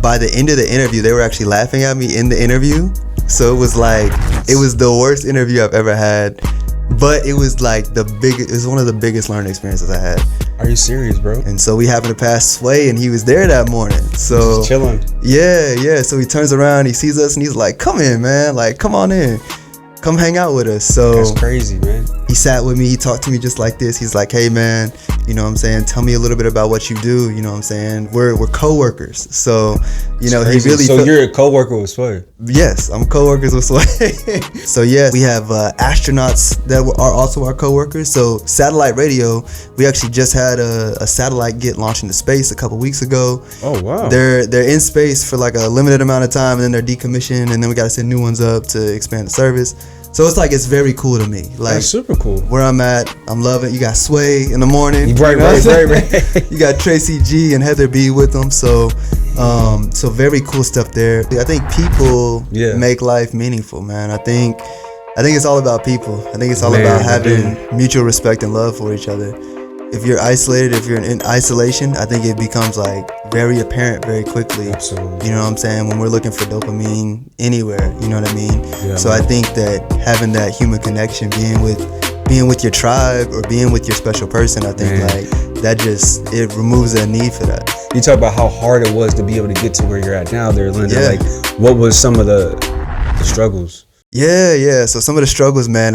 by the end of the interview, they were actually laughing at me in the interview. So it was the worst interview I've ever had. But it was like it was one of the biggest learning experiences I had. Are you serious, bro? And so we happened to pass Sway, and he was there that morning. So just chilling. Yeah. So he turns around, he sees us, and he's like, "Come in, man. Like, come on in. Come hang out with us." So that's crazy, man. He sat with me. He talked to me just like this. He's like, "Hey, man, you know what I'm saying? Tell me a little bit about what you do. You know what I'm saying? We're coworkers." So, he really. So you're a coworker with Sway? Yes, I'm coworkers with Sway. So yes, we have astronauts that are also our coworkers. So satellite radio, we actually just had a satellite get launched into space a couple weeks ago. Oh wow! They're in space for like a limited amount of time, and then they're decommissioned, and then we got to send new ones up to expand the service. So it's very cool to me. Like, that's super cool. Where I'm at, I'm loving it. You got Sway in the morning. Right. You got Tracy G and Heather B with them. So very cool stuff there. I think people make life meaningful, man. I think it's all about people. I think it's all about having mutual respect and love for each other. If you're isolated, if you're in isolation, I think it becomes like very apparent very quickly. Absolutely. You know what I'm saying? When we're looking for dopamine anywhere, you know what I mean? Yeah, so man. I think that having that human connection, being with your tribe or being with your special person, I think like that it removes that need for that. You talk about how hard it was to be able to get to where you're at now there, Lyndon. Yeah. Like, what was some of the struggles? Yeah. So some of the struggles, man,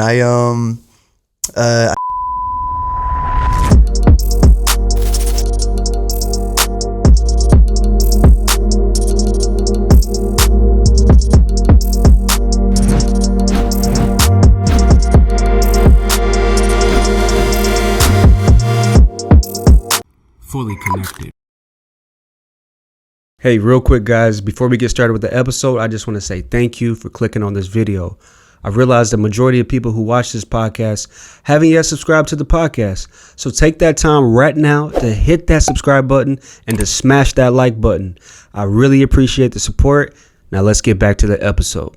Fully connected. Hey, real quick, guys, before we get started with the episode, I just want to say thank you for clicking on this video. I realize the majority of people who watch this podcast haven't yet subscribed to the podcast. So take that time right now to hit that subscribe button and to smash that like button. I really appreciate the support. Now let's get back to the episode.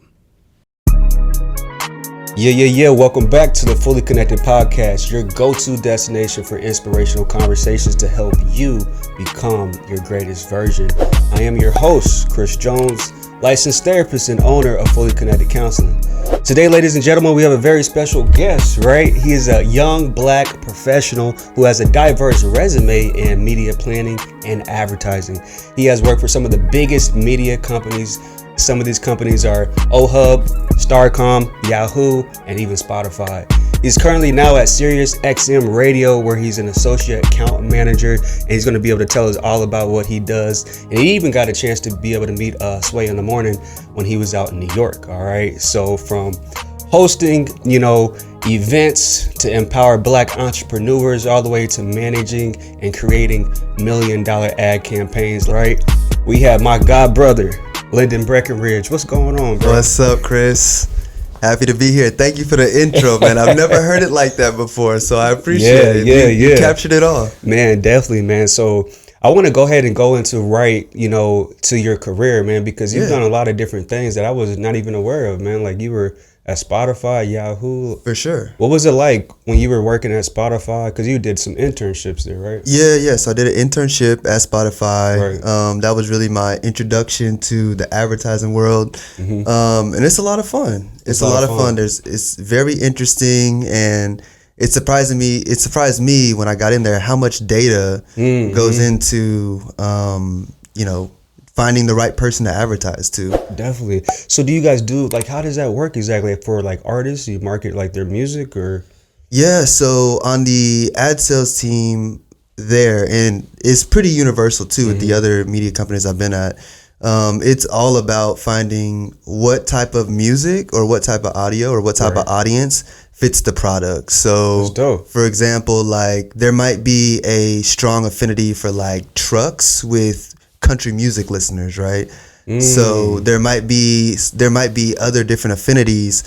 Yeah. Welcome back to the Fully Connected Podcast, your go-to destination for inspirational conversations to help you become your greatest version. I am your host, Chris Jones, licensed therapist and owner of Fully Connected Counseling. Today, ladies and gentlemen, we have a very special guest, right? He is a young black professional who has a diverse resume in media planning and advertising. He has worked for some of the biggest media companies. Some of these companies are Ohub, Starcom, Yahoo, and even Spotify. He's currently now at SiriusXM Radio, where he's an associate account manager, and he's going to be able to tell us all about what he does. And he even got a chance to be able to meet Sway in the morning when he was out in New York. All right. So from hosting, events to empower black entrepreneurs, all the way to managing and creating $1 million ad campaigns, right? We have my godbrother, Lyndon Breckenridge. What's going on, bro? What's up, Chris? Happy to be here. Thank you for the intro, man. I've never heard it like that before, so I appreciate it. You captured it all. Man, definitely, man. So I want to go ahead and go into to your career, man, because you've done a lot of different things that I was not even aware of, man. Like, you were at Spotify, Yahoo. For sure. What was it like when you were working at Spotify? Because you did some internships there, right? Yeah. So I did an internship at Spotify. Right. That was really my introduction to the advertising world. Mm-hmm. And it's a lot of fun. It's a lot of fun. It's very interesting, and it surprised me when I got in there how much data goes into finding the right person to advertise to. Definitely. So do you guys how does that work exactly for like artists? You market like their music or? Yeah. So on the ad sales team there, and it's pretty universal too with the other media companies I've been at. It's all about finding what type of music or what type of audio or what type of audience fits the product. So for example, like there might be a strong affinity for like trucks with country music listeners, right? So there might be other different affinities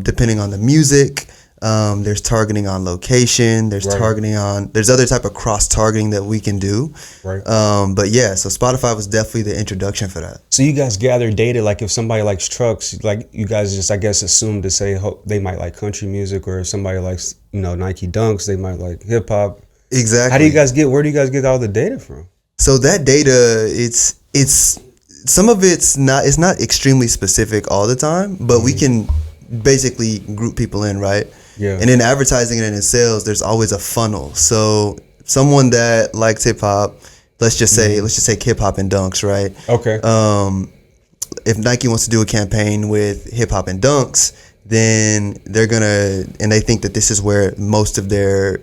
depending on the music. There's targeting on location. There's targeting on. There's other type of cross targeting that we can do. Right. But yeah, so Spotify was definitely the introduction for that. So you guys gather data, like if somebody likes trucks, like you guys just I guess assume to say they might like country music, or if somebody likes Nike Dunks, they might like hip hop. Exactly. Where do you guys get all the data from? So that data, it's some of it's not extremely specific all the time, but we can basically group people in, right? Yeah. And in advertising and in sales, there's always a funnel. So someone that likes hip hop, let's just say hip hop and dunks, right? Okay. If Nike wants to do a campaign with hip hop and dunks, then they think that this is where most of their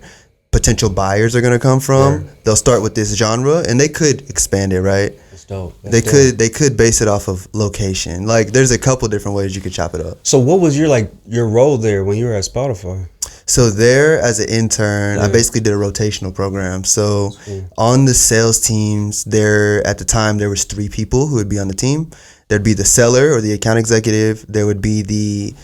potential buyers are gonna come from. Right. They'll start with this genre, and they could expand it, right? That's dope. They could base it off of location. Like, there's a couple different ways you could chop it up. So what was your role there when you were at Spotify? So there, as an intern, I basically did a rotational program. So on the sales teams, at the time there was 3 people who would be on the team. There'd be the seller or the account executive. There would be the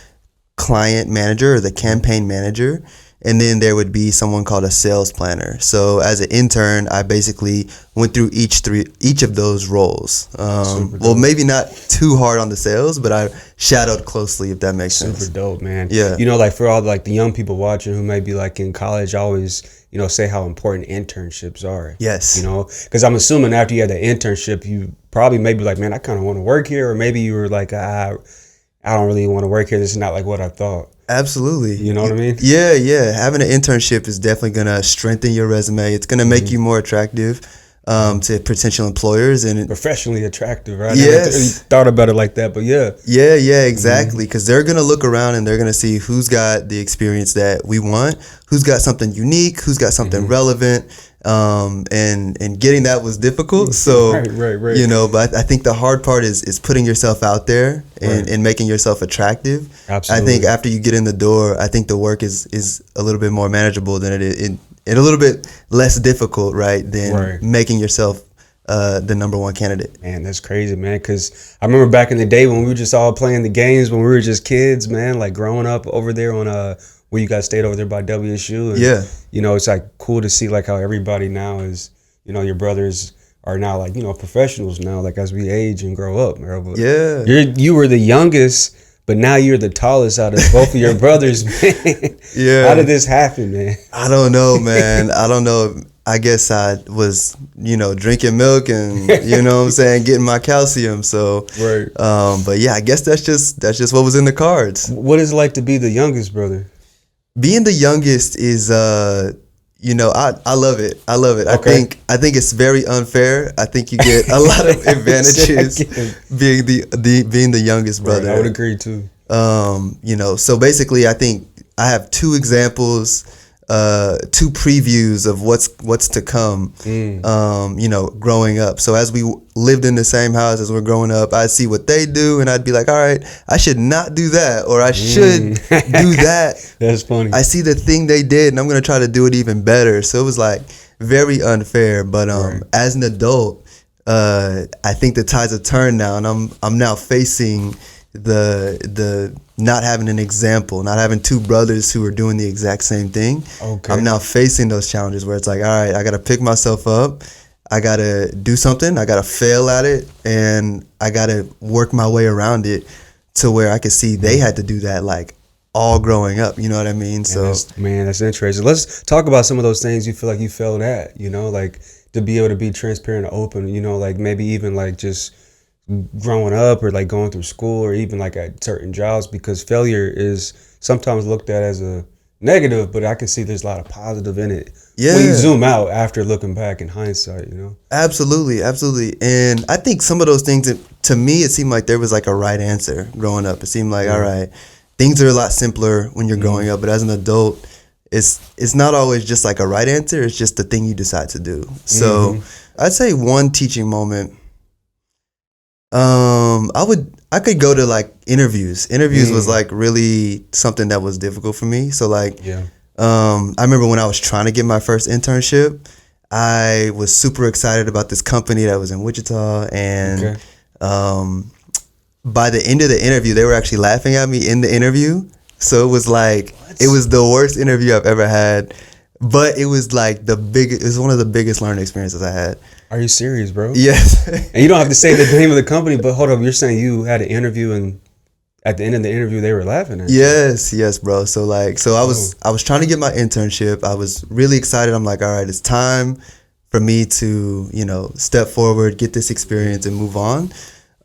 client manager or the campaign manager. And then there would be someone called a sales planner. So as an intern, I basically went through each of those roles. Well, maybe not too hard on the sales, but I shadowed closely, if that makes sense. Super dope, man. Yeah. You know, like for all like the young people watching who may be like in college, I always, you know, say how important internships are. Yes. You know, because I'm assuming after you had the internship, you probably maybe like, man, I kind of want to work here. Or maybe you were like, I don't really want to work here. This is not like what I thought. Absolutely. You know what I mean? Yeah. Having an internship is definitely going to strengthen your resume. It's going to make you more attractive to potential employers. And professionally attractive, right? Yes. I never really thought about it like that, but yeah. Yeah, exactly. Because they're going to look around and they're going to see who's got the experience that we want, who's got something unique, who's got something relevant. And getting that was difficult. So, right. You know, but I think the hard part is putting yourself out there and making yourself attractive. Absolutely. I think after you get in the door, I think the work is a little bit more manageable than it is, and a little bit less difficult, right, than making yourself the number one candidate. Man, that's crazy, man, because I remember back in the day when we were just all playing the games when we were just kids, man, like growing up over there on where you guys stayed over there by WSU. And, you know, it's like cool to see like how everybody now is, you know, your brothers are now like, you know, professionals now, like as we age and grow up, bro. But you were the youngest, but now you're the tallest out of both of your brothers, man. Yeah. How did this happen, man? I don't know, man. I don't know. I guess I was, you know, drinking milk and, you know what I'm saying, getting my calcium. So, but yeah, I guess that's just what was in the cards. What is it like to be the youngest brother? Being the youngest is, you know, I love it. I love it. Okay. I think it's very unfair. I think you get a lot of advantages being the youngest brother. Right, I would agree too. You know, so basically, I think I have 2 examples, 2 previews of what's to come. You know, growing up. So as we lived in the same house as we're growing up, I'd see what they do, and I'd be like, all right, I should not do that, or I should do that. That's funny. I see the thing they did, and I'm gonna try to do it even better. So it was like very unfair. But as an adult, I think the tides have turned now, and I'm now facing the not having an example, not having 2 brothers who are doing the exact same thing. Okay. I'm now facing those challenges where it's like, all right, I got to pick myself up. I got to do something. I got to fail at it, and I got to work my way around it to where I could see they had to do that like all growing up. You know what I mean? That's interesting. Let's talk about some of those things you feel like you failed at, you know, like to be able to be transparent and open, you know, like maybe even like just growing up or like going through school or even like at certain jobs, because failure is sometimes looked at as a negative, but I can see there's a lot of positive in it. Yeah. When you zoom out after looking back in hindsight, you know? Absolutely. And I think some of those things, to me, it seemed like there was like a right answer growing up. It seemed like, all right, things are a lot simpler when you're growing up, but as an adult, it's not always just like a right answer. It's just the thing you decide to do. So I'd say one teaching moment, I could go to like interviews. Interviews was like really something that was difficult for me. So like, I remember when I was trying to get my first internship, I was super excited about this company that was in Wichita, and by the end of the interview, they were actually laughing at me in the interview. So it was like, it was the worst interview I've ever had, but it was like it was one of the biggest learning experiences I had. Are you serious, bro? Yes. And you don't have to say the name of the company, but hold up, you're saying you had an interview and at the end of the interview they were laughing at you? Yes, bro. So I was trying to get my internship. I was really excited. I'm like, all right, it's time for me to, you know, step forward, get this experience and move on.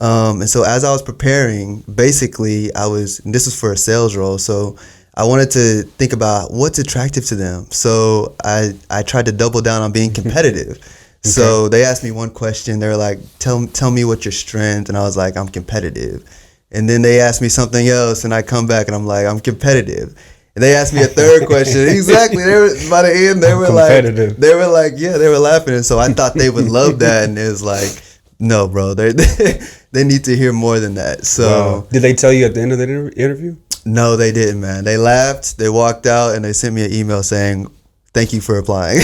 And so as I was preparing, basically this was for a sales role. So I wanted to think about what's attractive to them. So I tried to double down on being competitive. So they asked me one question. They were like, tell me what your strength. And I was like, I'm competitive. And then they asked me something else, and I come back and I'm like, I'm competitive. And they asked me a third question. Exactly. By the end, they were like, yeah, they were laughing. And so I thought they would love that. And it was like, no, bro, they need to hear more than that. So wow. Did they tell you at the end of the interview? No, they didn't, man. They laughed, they walked out, and they sent me an email saying, thank you for applying.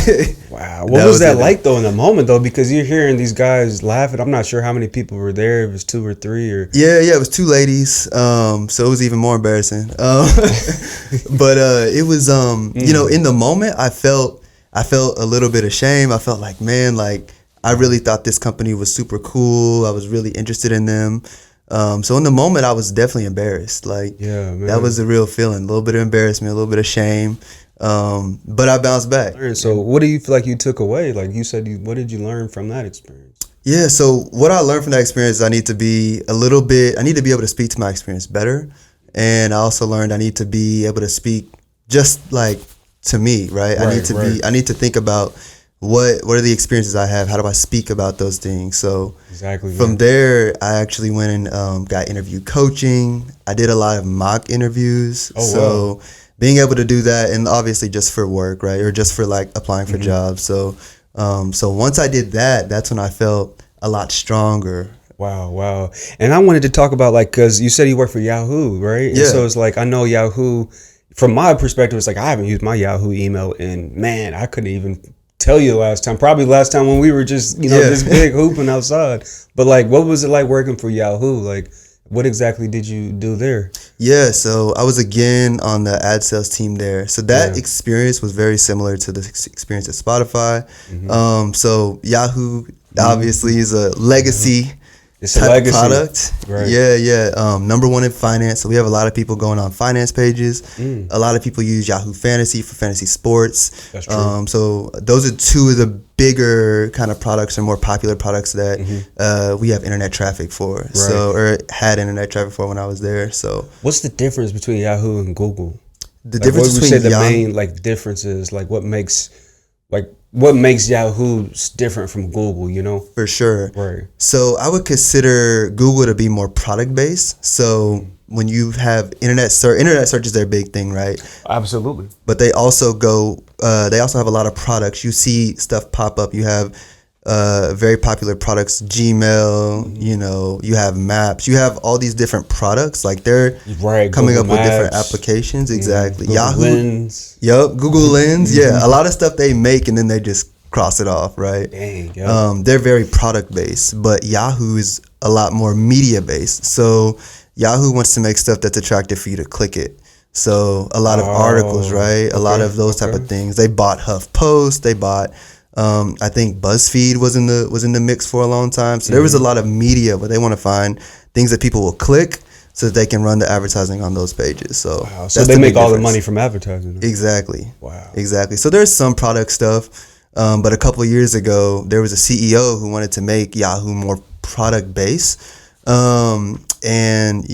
Wow. What was that like, though, in the moment, though? Because you're hearing these guys laughing. I'm not sure how many people were there. It was 2 or 3 or... Yeah, it was 2 ladies. So it was even more embarrassing. But it was, you know, in the moment, I felt a little bit ashamed. I felt like, man, like, I really thought this company was super cool. I was really interested in them. So in the moment, I was definitely embarrassed. Like, yeah, man. That was a real feeling. A little bit of embarrassment, a little bit of shame. But I bounced back. So what do you feel like you took away? Like you said, what did you learn from that experience? Yeah, so what I learned from that experience is I need to be able to speak to my experience better. And I also learned I need to be able to speak just like to me, right? I need to think about what are the experiences I have? How do I speak about those things? So exactly. From there, I actually went and got interview coaching. I did a lot of mock interviews. Oh, so wow. Being able to do that, and obviously just for work, right, or just for like applying for jobs. So once I did that, that's when I felt a lot stronger. Wow. And I wanted to talk about, like, because you said you work for Yahoo, right? Yeah. And so it's like, I know Yahoo, from my perspective, it's like I haven't used my Yahoo email in, man, I couldn't even tell you probably the last time when we were just, this big hooping outside. But like, what was it like working for Yahoo? Like, what exactly did you do there? Yeah, so I was again on the ad sales team there. So that experience was very similar to the experience at Spotify. So Yahoo obviously is a legacy it's a type legacy product. Right. Yeah. Number one in finance. So we have a lot of people going on finance pages. A lot of people use Yahoo Fantasy for fantasy sports. That's true. So those are 2 of the bigger kind of products or more popular products that we have internet traffic for. Right. So, or had internet traffic for when I was there. So what's the difference between Yahoo and Google? The difference what would you say the main like differences, like what makes Yahoo different from Google, For sure. Right. So I would consider Google to be more product based. So when you have internet search is their big thing, right? Absolutely. But they also have a lot of products. You see stuff pop up. You have very popular products, Gmail, you have Maps. You have all these different products. Like they're coming Google up with Maps, different applications. Exactly. Google Yahoo. Lens. Yep. Google Lens. Yeah. A lot of stuff they make and then they just cross it off, right? Dang, yep. They're very product based, but Yahoo is a lot more media based. So Yahoo wants to make stuff that's attractive for you to click it. So a lot of articles, right? A lot of those type of things. They bought HuffPost. They bought, I think BuzzFeed was in the mix for a long time. So there was a lot of media, but they want to find things that people will click so that they can run the advertising on those pages. So so they make all the money from advertising. Exactly. Wow. Exactly. So there's some product stuff. But a couple of years ago, there was a CEO who wanted to make Yahoo more product based. And,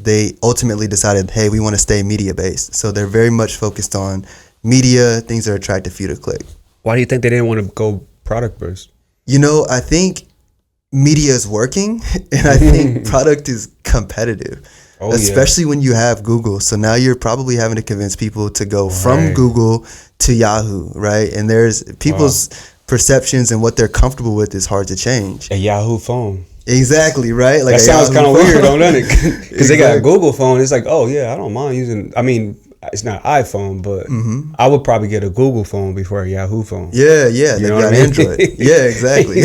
they ultimately decided, hey, we want to stay media based. So they're very much focused on media, things that are attractive for you to click. Why do you think they didn't want to go product based? I think media is working and I think product is competitive. Especially when you have Google. So now you're probably having to convince people to go from Google to Yahoo, right? And there's people's perceptions and what they're comfortable with is hard to change. A Yahoo phone. Exactly, right? Like that sounds kind of weird, don't it? Because they got a Google phone. It's like, oh yeah, I don't mind using. I mean, it's not iPhone, but I would probably get a Google phone before a Yahoo phone. Yeah, they got Android. Yeah, exactly.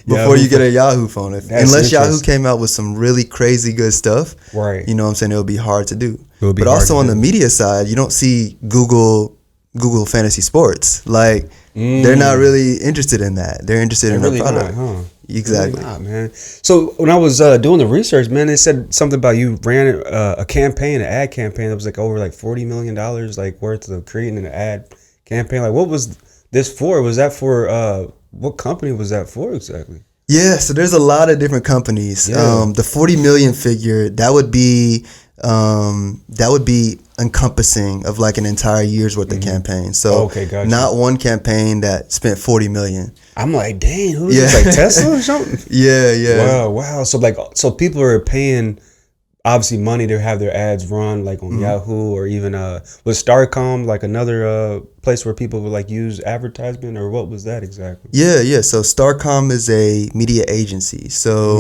Before you get a Yahoo phone, unless Yahoo came out with some really crazy good stuff, right? You know what I'm saying? It would be hard to do. But also on the media side, you don't see Google Fantasy Sports. Like they're not really interested in that. They're interested in their product. Not, huh? Exactly. Really not, man. So when I was doing the research, man, they said something about you ran a campaign, an ad campaign that was like over like $40 million like worth of creating an ad campaign. Like, what was this for? Was that for what company was that for exactly? Yeah, so there's a lot of different companies. Yeah. The 40 million figure, that would be encompassing of like an entire year's worth of campaign. So Okay, gotcha. not one campaign that spent 40 million. I'm like, dang, who's this? Like Tesla or something? Yeah. Wow. So people are paying obviously money to have their ads run like on Yahoo, or even was Starcom like another place where people would like use advertisement, or what was that exactly? Yeah. So Starcom is a media agency. So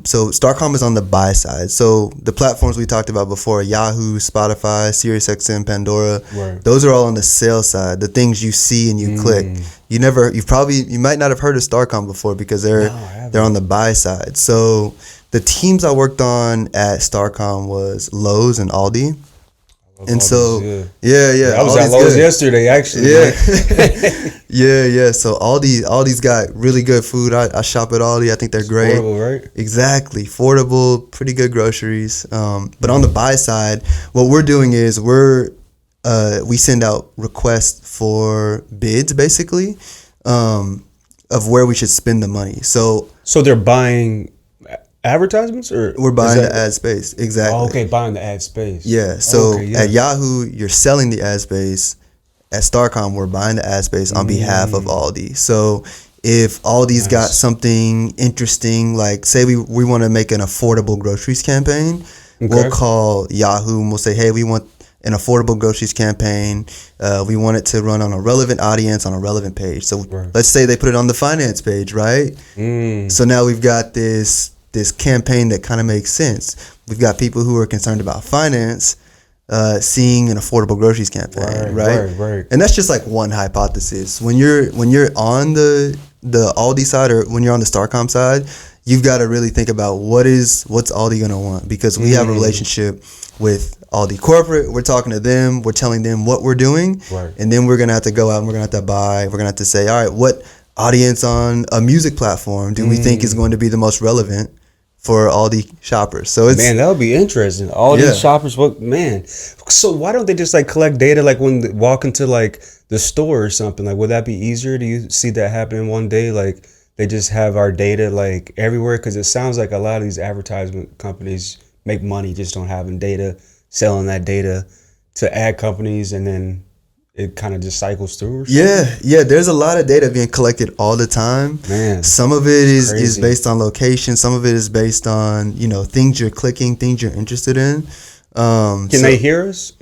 so Starcom is on the buy side. So the platforms we talked about before, Yahoo, Spotify, SiriusXM, Pandora, Right. those are all on the sales side. The things you see and you click. You might not have heard of Starcom before because they're on the buy side. So the teams I worked on at Starcom was Lowe's and Aldi. And so, yeah. I was at Lowe's yesterday, actually. Yeah. So Aldi's got really good food. I shop at Aldi. I think they're great. Affordable, right? Exactly. Affordable, pretty good groceries. But on the buy side, what we're doing is we send out requests for bids, basically, of where we should spend the money. So they're buying advertisements, or we're buying the ad space. Exactly. Oh, okay, buying the ad space. Yeah. So at Yahoo, you're selling the ad space. At Starcom, we're buying the ad space on behalf of Aldi. So if Aldi's got something interesting, like say we want to make an affordable groceries campaign, we'll call Yahoo and we'll say, hey, we want an affordable groceries campaign. We want it to run on a relevant audience on a relevant page. So let's say they put it on the finance page, right? So now we've got this campaign that kind of makes sense. We've got people who are concerned about finance seeing an affordable groceries campaign, right? And that's just like one hypothesis. When you're on the Aldi side, or when you're on the Starcom side, you've got to really think about what's Aldi gonna want, because we have a relationship with Aldi corporate. We're talking to them, we're telling them what we're doing, and then we're gonna have to go out and we're gonna have to buy. We're gonna have to say, all right, what audience on a music platform do we think is going to be the most relevant for Aldi shoppers? So it's, man, that would be interesting. All these shoppers, so why don't they just like collect data like when they walk into like the store or something? Like, would that be easier? Do you see that happening one day? Like they just have our data like everywhere? Because it sounds like a lot of these advertisement companies make money just on having data, selling that data to ad companies, and then it kind of just cycles through or something? Yeah. There's a lot of data being collected all the time. Man, some of it is based on location. Some of it is based on, things you're clicking, things you're interested in. Can they hear us?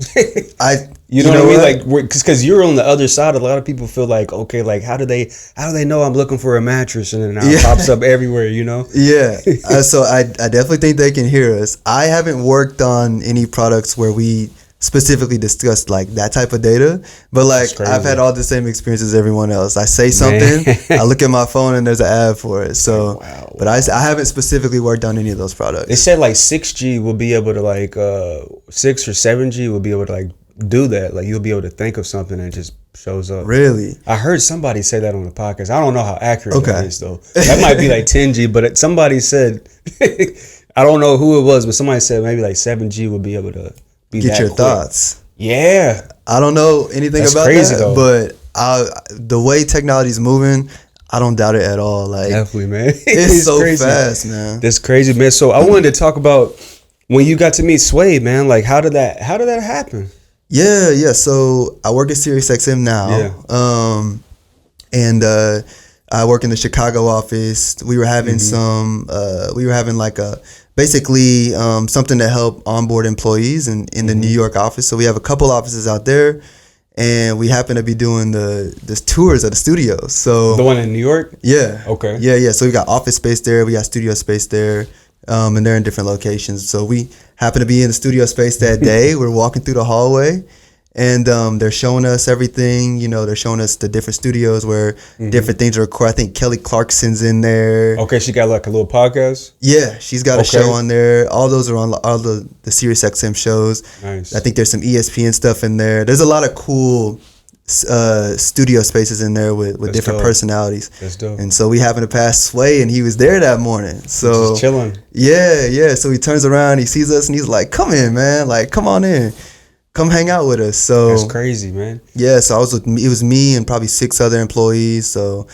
You know what I mean? Like, because you're on the other side. A lot of people feel like, okay, like how do they know I'm looking for a mattress, and then it pops up everywhere, Yeah. So I definitely think they can hear us. I haven't worked on any products where we specifically discussed like that type of data, but like I've had all the same experiences as everyone else. I say something, I look at my phone and there's an ad for it. So but I haven't specifically worked on any of those products. They said like 6G will be able to like 6 or 7G will be able to like do that. Like you'll be able to think of something and it just shows up. Really? I heard somebody say that on the podcast. I don't know how accurate that is though. That might be like 10G, but somebody said I don't know who it was, but somebody said maybe like 7G will be able to get your thoughts. Yeah, I don't know anything about that, though. But the way technology is moving, I don't doubt it at all. Like, definitely, man. It's so crazy. Fast, man. That's crazy, man. So I wanted to talk about when you got to meet Sway, man. Like, how did that happen? Yeah. So I work at SiriusXM now. And I work in the Chicago office. We were having basically something to help onboard employees in the New York office. So we have a couple offices out there, and we happen to be doing the tours of the studios. So the one in New York? Yeah. Okay. Yeah. So we got office space there, we got studio space there, and they're in different locations. So we happen to be in the studio space that day. We're walking through the hallway, and they're showing us everything. They're showing us the different studios where different things are recorded. I think Kelly Clarkson's in there. Okay, she got like a little podcast? Yeah, she's got a show on there. All those are on all the SiriusXM shows. Nice. I think there's some ESPN stuff in there. There's a lot of cool studio spaces in there with different personalities. That's dope. And so we happened to pass Sway, and he was there that morning. So just chilling. Yeah. So he turns around, he sees us, and he's like, "Come in, man. Like, come on in. Come hang out with us." So that's crazy, man. Yeah, so it was me and probably 6 other employees. So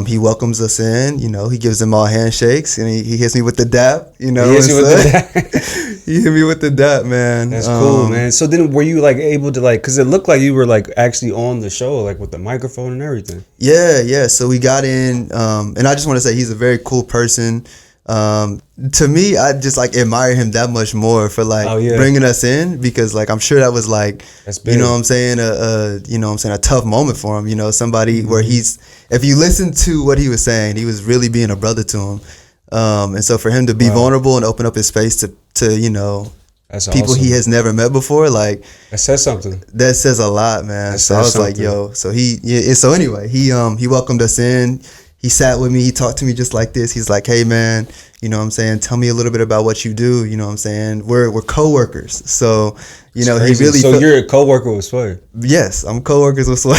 He welcomes us in, you know, he gives them all handshakes, and he hits me with the dap, you know. He hits you with the dap. He hit me with the dap, man. That's cool, man. So then were you like able to like, because it looked like you were like actually on the show, like with the microphone and everything. Yeah. So we got in, and I just want to say he's a very cool person. To me, I just like admire him that much more for like bringing us in, because like I'm sure that was like, you know what I'm saying, a tough moment for him, you know, somebody where if you listen to what he was saying, he was really being a brother to him, and so for him to be vulnerable and open up his space to you know, that's people awesome. he has never met before, like that says something. That says a lot, man. So I was like, yo, so anyway, he welcomed us in. He sat with me. He talked to me just like this. He's like, hey, man, you know what I'm saying? Tell me a little bit about what you do. You know what I'm saying? We're coworkers. So, you know, he really... So you're a coworker with Sway? Yes, I'm coworkers with Sway.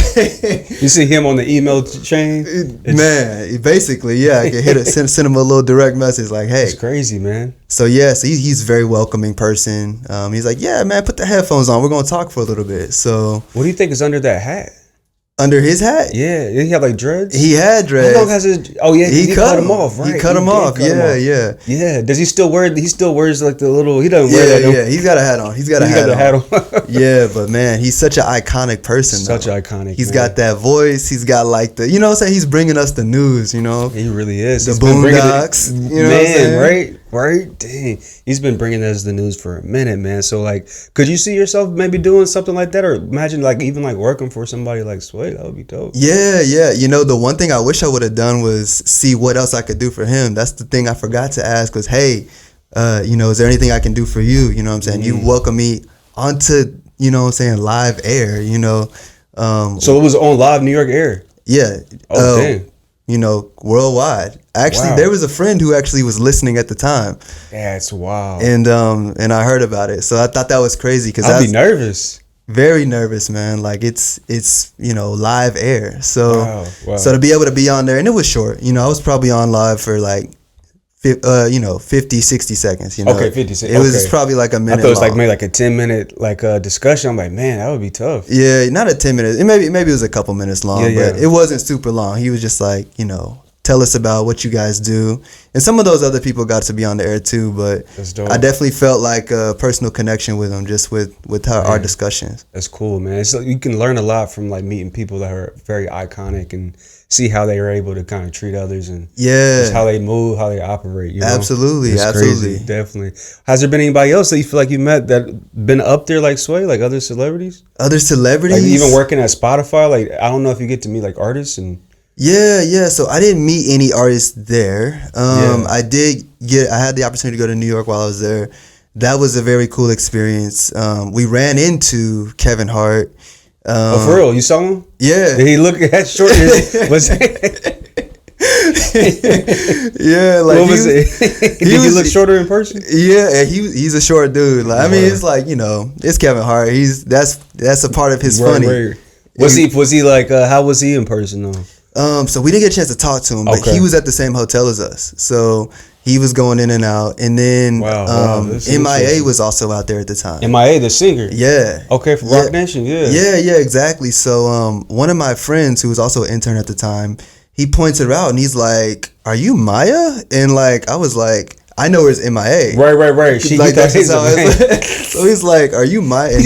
You see him on the email chain? Man, basically, yeah. I can send him a little direct message like, hey. It's crazy, man. So, yeah, so he's a very welcoming person. He's like, yeah, man, put the headphones on. We're going to talk for a little bit. So... What do you think is under that hat? Under his hat? Yeah. Did he have like dreads? He had dreads. How long has his... Oh, yeah. He cut him off, right? He cut him off. Yeah. Yeah. Does he still wear... He still wears like the little... He doesn't wear that. Yeah. He's got a hat on. He's got a hat on. Yeah, but man, he's such an iconic person. Such iconic. He's got that voice. He's got like the... You know what I'm saying? He's bringing us the news, you know? He really is. The Boondocks. You know what I'm saying? Right? Dang. He's been bringing us the news for a minute, man. So, like, could you see yourself maybe doing something like that? Or imagine, like, even, like, working for somebody like Sway? That would be dope. Yeah. You know, the one thing I wish I would have done was see what else I could do for him. That's the thing I forgot to ask was, hey, you know, is there anything I can do for you? You know what I'm saying? You welcome me onto, you know what I'm saying, live air, you know. So it was on live New York air? Yeah. Oh, dang. You know, worldwide. Actually, there was a friend who actually was listening at the time. That's wild. And I heard about it, so I thought that was crazy. Cause I'd be nervous. Very nervous, man. Like it's you know, live air. So so to be able to be on there, and it was short. You know, I was probably on live for like 50, 60 seconds. You know, okay, 50 seconds. It was probably like a minute. I thought it was long. like maybe like a 10-minute like discussion. I'm like, man, that would be tough. Yeah, not a 10 minutes. Maybe it was a couple minutes long, but it wasn't super long. He was just like, you know, tell us about what you guys do. And some of those other people got to be on the air too, but I definitely felt like a personal connection with them just with our discussions. That's cool, man. It's like you can learn a lot from like meeting people that are very iconic and see how they are able to kind of treat others and just how they move, how they operate. You know? Absolutely. Crazy, definitely. Has there been anybody else that you feel like you met that been up there like Sway, like other celebrities? Other celebrities? Like even working at Spotify? Like I don't know if you get to meet like artists and... Yeah. So I didn't meet any artists there. I had the opportunity to go to New York while I was there. That was a very cool experience. We ran into Kevin Hart. Oh, for real? You saw him? Yeah. Did he look as short as was Yeah, like what was it? Did he look shorter in person? Yeah, he's a short dude. Like, I mean, it's like, you know, it's Kevin Hart. That's a part of his funny. Right. Was he like how was he in person though? So we didn't get a chance to talk to him, but he was at the same hotel as us. So he was going in and out. And then MIA was also out there at the time. MIA, the singer? Yeah. Okay, for Rock Nation, Yeah, exactly. So one of my friends who was also an intern at the time, he points it out and he's like, "Are you Maya?" And like I was like, I know where's MIA. Right. She like that's how so he's like, "Are you Maya?" And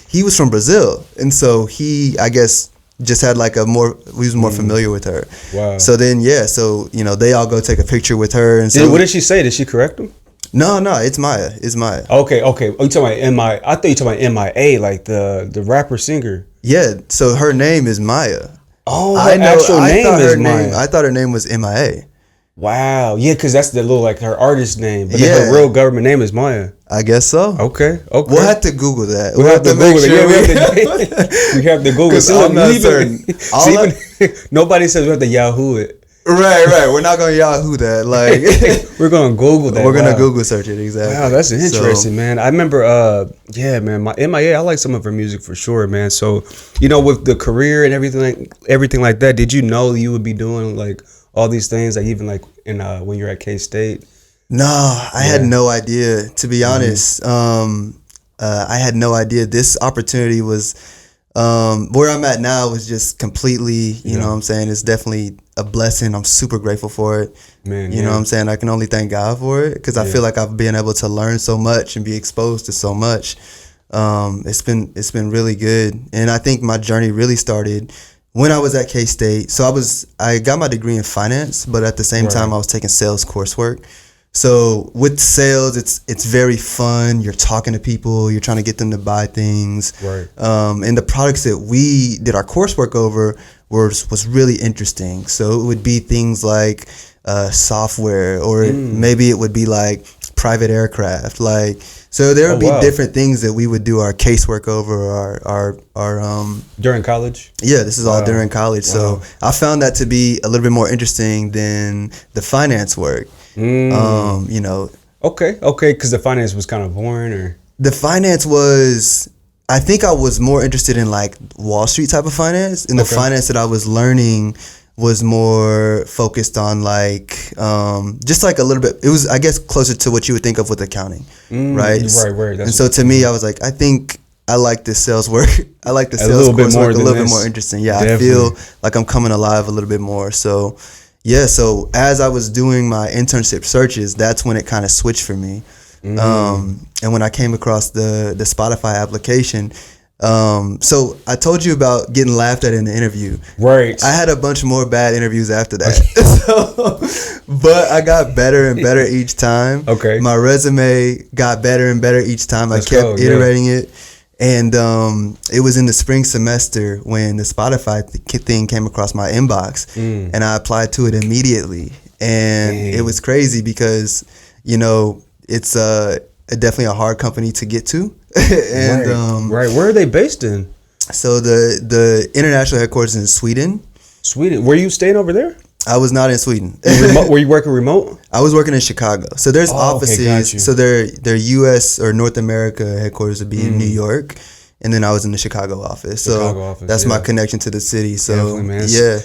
he was from Brazil. And so he, I guess, just had like he was more familiar with her. Wow. So then so you know, they all go take a picture with her. And so what did she say? Did she correct him? No, it's Maya. It's Maya. Okay. Oh, you talking about MIA? I thought you talking about MIA, like the rapper singer. Yeah. So her name is Maya. Oh, her actual name is Maya. I thought her name was MIA. Wow. Yeah, because that's the little like her artist name, but her real government name is Maya. I guess so. Okay. We'll have to Google that. We'll have to Google it. We have to Google it. I'm not certain. Nobody says we have to Yahoo it. Right. We're not going to Yahoo that. Like we're going to Google that. We're going to Google search it, exactly. Wow, that's interesting, man. I remember, man, my MIA, I like some of her music for sure, man. So, you know, with the career and everything like that, did you know you would be doing like all these things, like even like in when you're at K-State? No, I had no idea, to be honest. I had no idea. This opportunity was Where I'm at now is just completely, you know what I'm saying, it's definitely a blessing. I'm super grateful for it. Man, you know what I'm saying? I can only thank God for it because I feel like I've been able to learn so much and be exposed to so much. It's been really good. And I think my journey really started when I was at K-State. So I got my degree in finance, but at the same time I was taking sales coursework. So with sales, it's very fun. You're talking to people. You're trying to get them to buy things. Right. And the products that we did our coursework over was really interesting. So it would be things like software, or maybe it would be like private aircraft. So there would be different things that we would do our casework over, our during college. Yeah, this is all during college. So I found that to be a little bit more interesting than the finance work. You know. Okay, because the finance was kind of boring, or the finance was. I think I was more interested in like Wall Street type of finance, and the finance that I was learning was more focused on like just like a little bit. It was, I guess, closer to what you would think of with accounting, right? Right. And so to me, I was like, I think I like this sales work. I like the sales coursework a little bit more interesting. Yeah, definitely. I feel like I'm coming alive a little bit more. So yeah, so as I was doing my internship searches, that's when it kind of switched for me. And when I came across the Spotify application, so I told you about getting laughed at in the interview. Right. I had a bunch more bad interviews after that. But I got better and better each time. Okay. My resume got better and better each time. I kept iterating it. And it was in the spring semester when the Spotify thing came across my inbox, and I applied to it immediately. And it was crazy because, you know, it's definitely a hard company to get to. And right. Where are they based in? So the international headquarters is in Sweden. Sweden. Were you staying over there? I was not in Sweden. Were you working remote? I was working in Chicago. So there's offices. Okay, so their U.S. or North America headquarters would be in New York, and then I was in the Chicago office. So that's my connection to the city. So definitely, man. Yeah.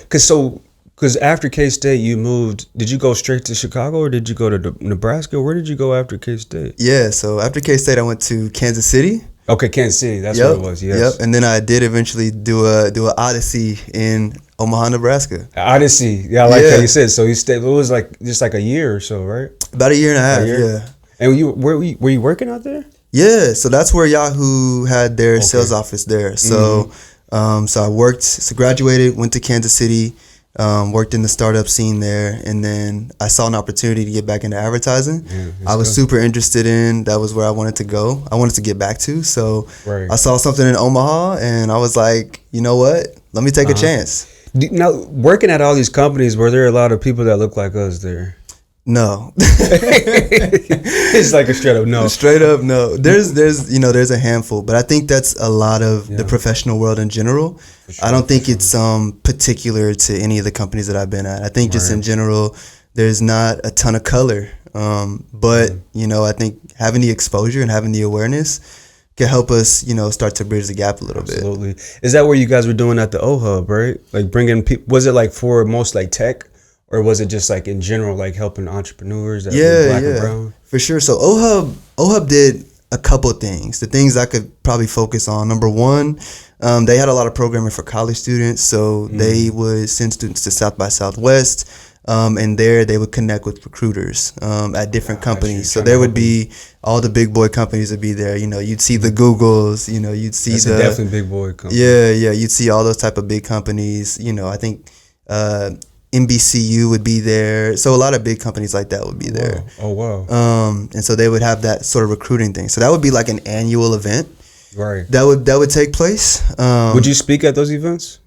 Because after K-State, you moved. Did you go straight to Chicago, or did you go to Nebraska? Where did you go after K-State? Yeah, so after K-State, I went to Kansas City. Okay, Kansas City. That's what it was. Yes. Yep. And then I did eventually do a odyssey in Omaha, Nebraska. Odyssey. Yeah, I like that you said. So you stayed. It was like just like a year or so, right? About a year and a half. Yeah. And were you working out there? Yeah. So that's where Yahoo had their sales office there. So so I worked. So graduated, went to Kansas City. Worked in the startup scene there, and then I saw an opportunity to get back into advertising. I was super interested in. That was where I wanted to go. I wanted to get back to. So I saw something in Omaha, and I was like, you know what? Let me take a chance. Now, working at all these companies, were there a lot of people that look like us there? No. It's like a straight up no. Straight up no. There's a handful, but I think that's a lot of the professional world in general. I don't think it's particular to any of the companies that I've been at. I think just in general, there's not a ton of color. But you know, I think having the exposure and having the awareness can help us, you know, start to bridge the gap a little bit. Absolutely. Is that what you guys were doing at the Ohub, right? Like bringing people? Was it like for most like tech? Or was it just like in general, like helping entrepreneurs that were black and brown? For sure. So Ohub did a couple of things. The things I could probably focus on. Number one, they had a lot of programming for college students. So they would send students to South by Southwest. And there they would connect with recruiters at different companies. So there would be all the big boy companies would be there. You know, you'd see the Googles, you know, you'd see definitely big boy company. Yeah. You'd see all those type of big companies. You know, I think NBCU would be there. So a lot of big companies like that would be there. Oh, wow. And so they would have that sort of recruiting thing. So that would be like an annual event. Right. That would take place. Would you speak at those events?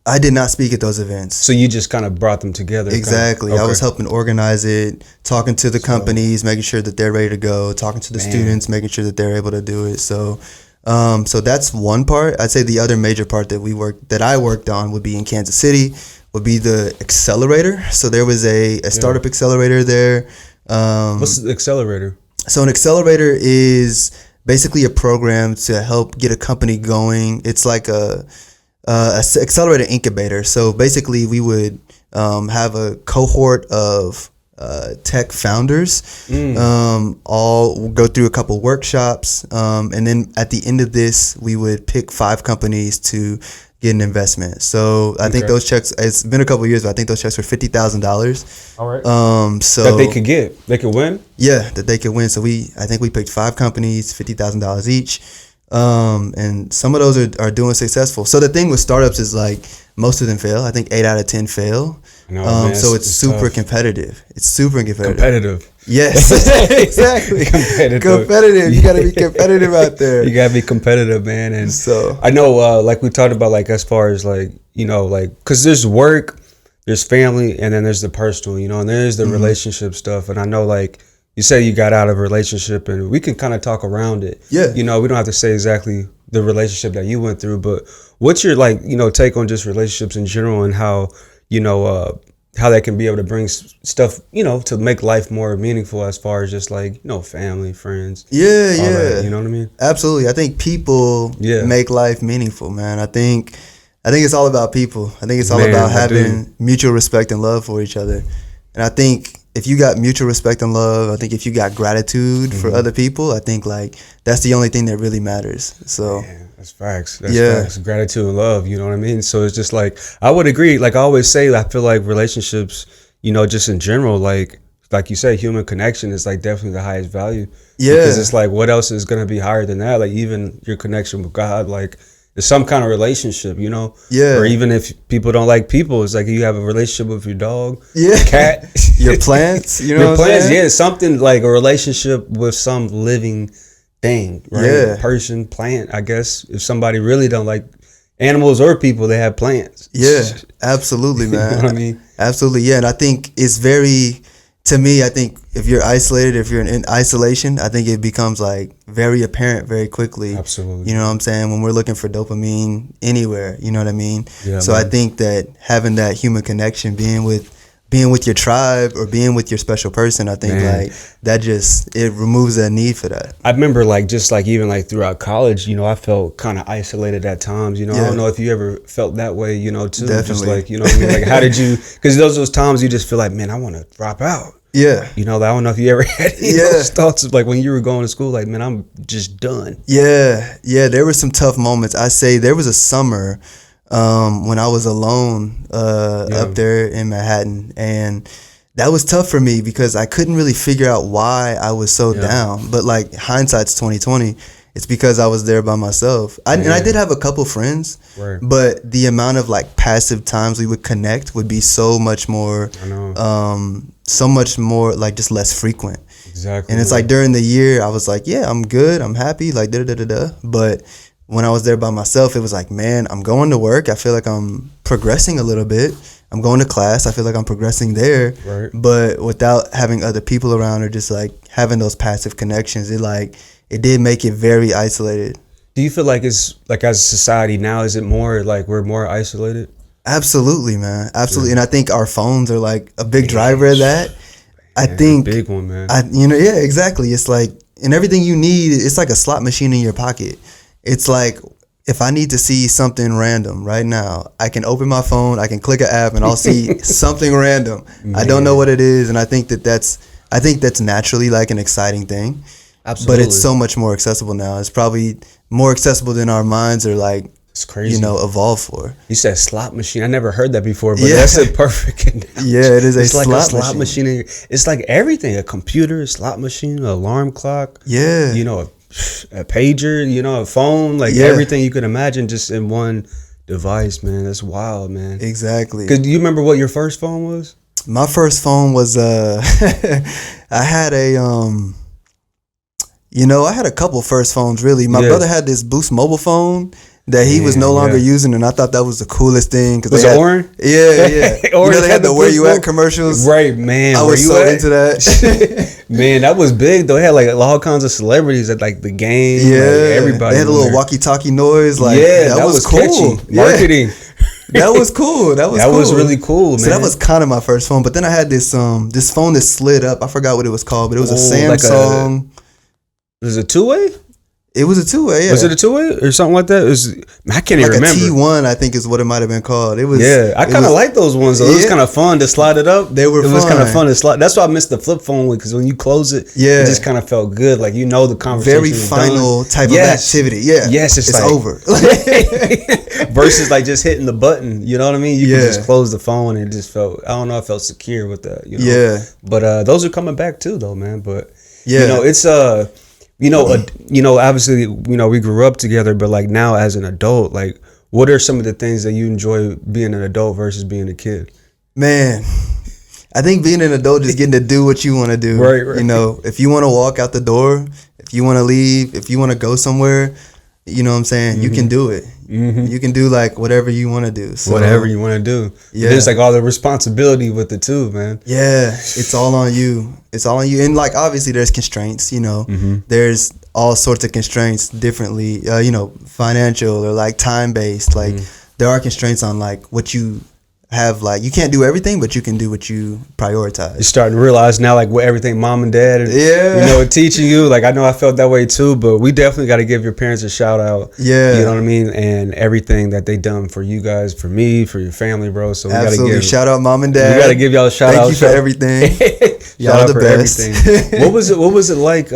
I did not speak at those events. So you just kind of brought them together? Exactly. I was helping organize it, talking to the companies, making sure that they're ready to go, talking to the students, making sure that they're able to do it. So so that's one part. I'd say the other major part that I worked on would be in Kansas City, would be the accelerator. So there was a startup accelerator there. What's the accelerator? So an accelerator is basically a program to help get a company going. It's like a accelerator incubator. So basically we would have a cohort of tech founders. All go through a couple workshops, and then at the end of this, we would pick 5 companies to get an investment. So I think those checks. It's been a couple of years, but I think those checks were $50,000. All right. So that they could win. Yeah, that they could win. So I think we picked 5 companies, $50,000 each. And some of those are doing successful. So the thing with startups is like most of them fail. I think 8 out of 10 fail. So it's super tough. Competitive. It's super competitive. Yes, exactly. Competitive. You got to be competitive out there. You got to be competitive, man. And so I know, like we talked about, like as far as like, you know, like, because there's work, there's family, and then there's the personal, you know, and there's the relationship stuff. And I know, like, you say you got out of a relationship, and we can kind of talk around it. Yeah. You know, we don't have to say exactly the relationship that you went through, but what's your, like, you know, take on just relationships in general and how, you know, how that can be able to bring stuff, you know, to make life more meaningful as far as just like, you know, family, friends. Yeah. That, you know what I mean? Absolutely. I think people make life meaningful, man. I think it's all about people. I think it's all about having mutual respect and love for each other. And I think if you got mutual respect and love, I think if you got gratitude for other people, I think like that's the only thing that really matters. So that's facts. That's facts. Gratitude and love, you know what I mean? So it's just like, I would agree. Like I always say, I feel like relationships, you know, just in general, like you say, human connection is like definitely the highest value. Yeah. Because it's like, what else is going to be higher than that? Like even your connection with God, like it's some kind of relationship, you know? Yeah. Or even if people don't like people, it's like you have a relationship with your dog, your cat, your plants, you know your what plants, I'm saying? something like a relationship with some living thing, right? Yeah. Person, plant, I guess. If somebody really don't like animals or people, they have plants. Yeah, absolutely, man. You know what I mean? Absolutely, yeah. And I think it's to me, I think if you're isolated, if you're in isolation, I think it becomes like very apparent very quickly. Absolutely. You know what I'm saying? When we're looking for dopamine anywhere, you know what I mean? Yeah, so man. I think that having that human connection, being with your tribe or being with your special person, I think like that it removes that need for that. I remember like just like even like throughout college, you know, I felt kind of isolated at times, you know. I don't know if you ever felt that way, you know, too. Definitely. Just like, you know what I mean? Like how did you, because those times you just feel like, man, I want to drop out. Yeah. You know, I don't know if you ever had those thoughts of like when you were going to school, like, man, I'm just done. Yeah. Yeah. There were some tough moments. I say there was a summer when I was alone up there in Manhattan, and that was tough for me because I couldn't really figure out why I was so down. But like hindsight's 2020. It's because I was there by myself. And I did have a couple friends, but the amount of like passive times we would connect would be so much more, like just less frequent. Exactly. And it's like during the year, I was like, yeah, I'm good, I'm happy, like But when I was there by myself, it was like, man, I'm going to work. I feel like I'm progressing a little bit. I'm going to class. I feel like I'm progressing there. Right. But without having other people around or just like having those passive connections, it did make it very isolated. Do you feel like it's like as a society now, is it more like we're more isolated? Absolutely, man. Absolutely. And I think our phones are like a big driver of that. I think big one, man. Exactly. It's like, and everything you need, it's like a slot machine in your pocket. It's like, if I need to see something random right now, I can open my phone, I can click an app, and I'll see something random. Man. I don't know what it is, and I think that's naturally like an exciting thing. Absolutely. But it's so much more accessible now. It's probably more accessible than our minds are like, it's crazy. You know, evolved for. You said slot machine. I never heard that before, but that's a perfect analogy. Yeah, it is it's like a slot machine. It's like everything, a computer, a slot machine, an alarm clock. Yeah. You know, a pager, you know, a phone, like everything you could imagine just in one device, man. That's wild, man. Exactly. Do you remember what your first phone was? My first phone was I had I had a couple first phones really. My brother had this Boost mobile phone that he was no longer using, and I thought that was the coolest thing. Was it orange? Yeah. They had the "Where You At" commercials. Right, man. I was so into that. Man, that was big though. They had like all kinds of celebrities at like the game. Yeah, like, everybody. They had a little walkie-talkie noise. Like, that was cool. Catchy. Marketing. That was cool. That was really cool, man. So that was kind of my first phone. But then I had this phone that slid up. I forgot what it was called, but it was a Samsung. Was it two-way? It was a two-way, yeah. Was it a two-way or something like that? I can't even remember. A T1, I think is what it might have been called. It was. Yeah, I kind of like those ones though. It was kind of fun to slide it up. They were fun. It was kind of fun to slide. That's why I missed the flip phone because when you close it, it just kind of felt good. Like the conversation very is final done. type of activity. Yeah. Yes, it's like, over. Versus like just hitting the button. You know what I mean? You can just close the phone and it just felt. I don't know. I felt secure with that. Yeah. But those are coming back too, though, man. But it's obviously, we grew up together, but like now as an adult, like what are some of the things that you enjoy being an adult versus being a kid? Man, I think being an adult is getting to do what you want to do. Right. If you want to walk out the door, if you want to leave, if you want to go somewhere, you know what I'm saying? You can do it. Mm-hmm. You can do like whatever you want to do. So, whatever you want to do. Yeah. There's like all the responsibility with it too, man. Yeah. It's all on you. It's all on you. And like, obviously there's constraints, there's all sorts of constraints differently, financial or like time based. Like there are constraints on like what you have, like you can't do everything, but you can do what you prioritize. You're starting to realize now like what everything mom and dad are teaching you. Like I know I felt that way too, but we definitely got to give your parents a shout out. Yeah, you know what I mean, and everything that they done for you guys, for me, for your family, bro. So we absolutely gotta give shout out mom and dad. We got to give y'all a shout out. Thank you for everything. Y'all are the best. Everything. What was it like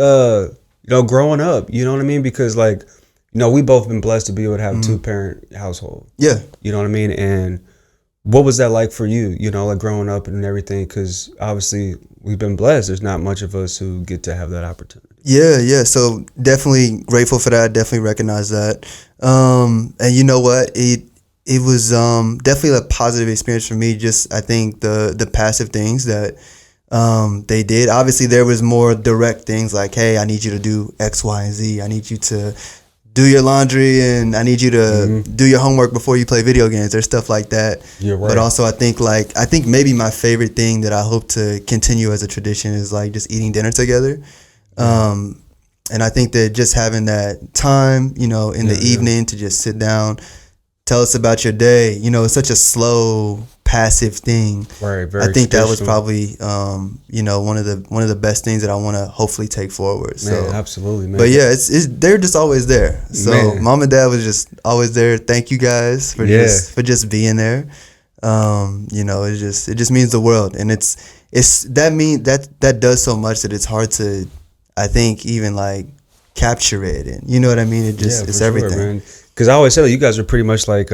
growing up? You know what I mean? Because like we both been blessed to be able to have a 2-parent household. Yeah, you know what I mean. And what was that like for you, like growing up and everything? Because obviously we've been blessed. There's not much of us who get to have that opportunity. Yeah. So definitely grateful for that. Definitely recognize that. And you know what? It was definitely a positive experience for me. Just I think the passive things that they did. Obviously there was more direct things like, hey, I need you to do X, Y, and Z. I need you to do your laundry and I need you to do your homework before you play video games. There's stuff like that. You're right. But also I think maybe my favorite thing that I hope to continue as a tradition is like just eating dinner together. And I think that just having that time, in the evening to just sit down, tell us about your day, it's such a slow, passive thing. Right, very I think that was probably one of the best things that I want to hopefully take forward. Man, so absolutely, man. But yeah, it's they're just always there. So mom and dad was just always there. Thank you guys for just being there. It just means the world, and that does so much that it's hard to, I think, even like capture it, and you know what I mean. It's everything. Because I always say you guys are pretty much like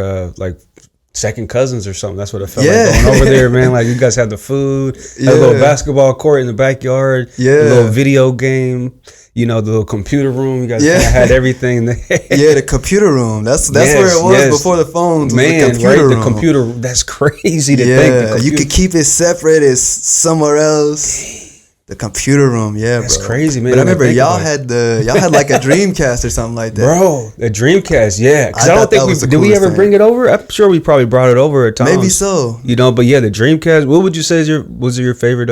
second cousins or something. That's what it felt like going over there, man. Like you guys had the food, had a little basketball court in the backyard, a little video game, the little computer room. You guys kinda had everything there. Yeah, the computer room. That's where it was before the phones. Man, the computer room. The computer. That's crazy to think. You could keep it separate as somewhere else. The computer room, that's crazy, man. But I remember y'all had like a Dreamcast or something like that, bro. The Dreamcast, yeah. Because I don't think did we ever bring it over? I'm sure we probably brought it over at times. Maybe so. But yeah, the Dreamcast. What would you say was your favorite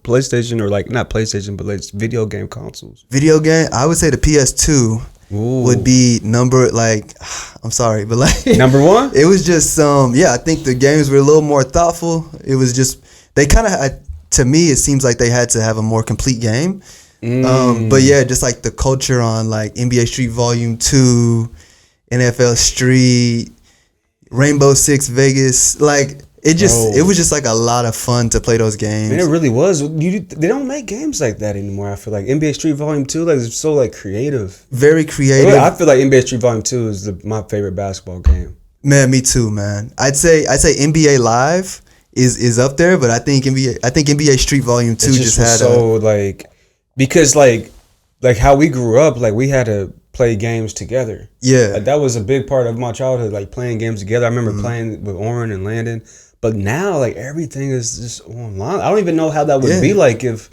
PlayStation or like not PlayStation, but like video game consoles? Video game, I would say the PS2. Would be I'm sorry, but like number one. It was just I think the games were a little more thoughtful. It was just they kind of. To me, it seems like they had to have a more complete game. But yeah, just like the culture on like NBA Street Volume 2, NFL Street, Rainbow Six Vegas, like it was just like a lot of fun to play those games. And it really was. They don't make games like that anymore. I feel like NBA Street Volume 2, like it's so like creative. Very creative. I feel like NBA Street Volume 2 is my favorite basketball game. Man, me too, man. I'd say NBA Live is up there, but I think NBA Street Volume 2 just had because how we grew up, like we had to play games together. Yeah, like, that was a big part of my childhood, like playing games together. I remember playing with Oren and Landon, but now like everything is just online. I don't even know how that would be like if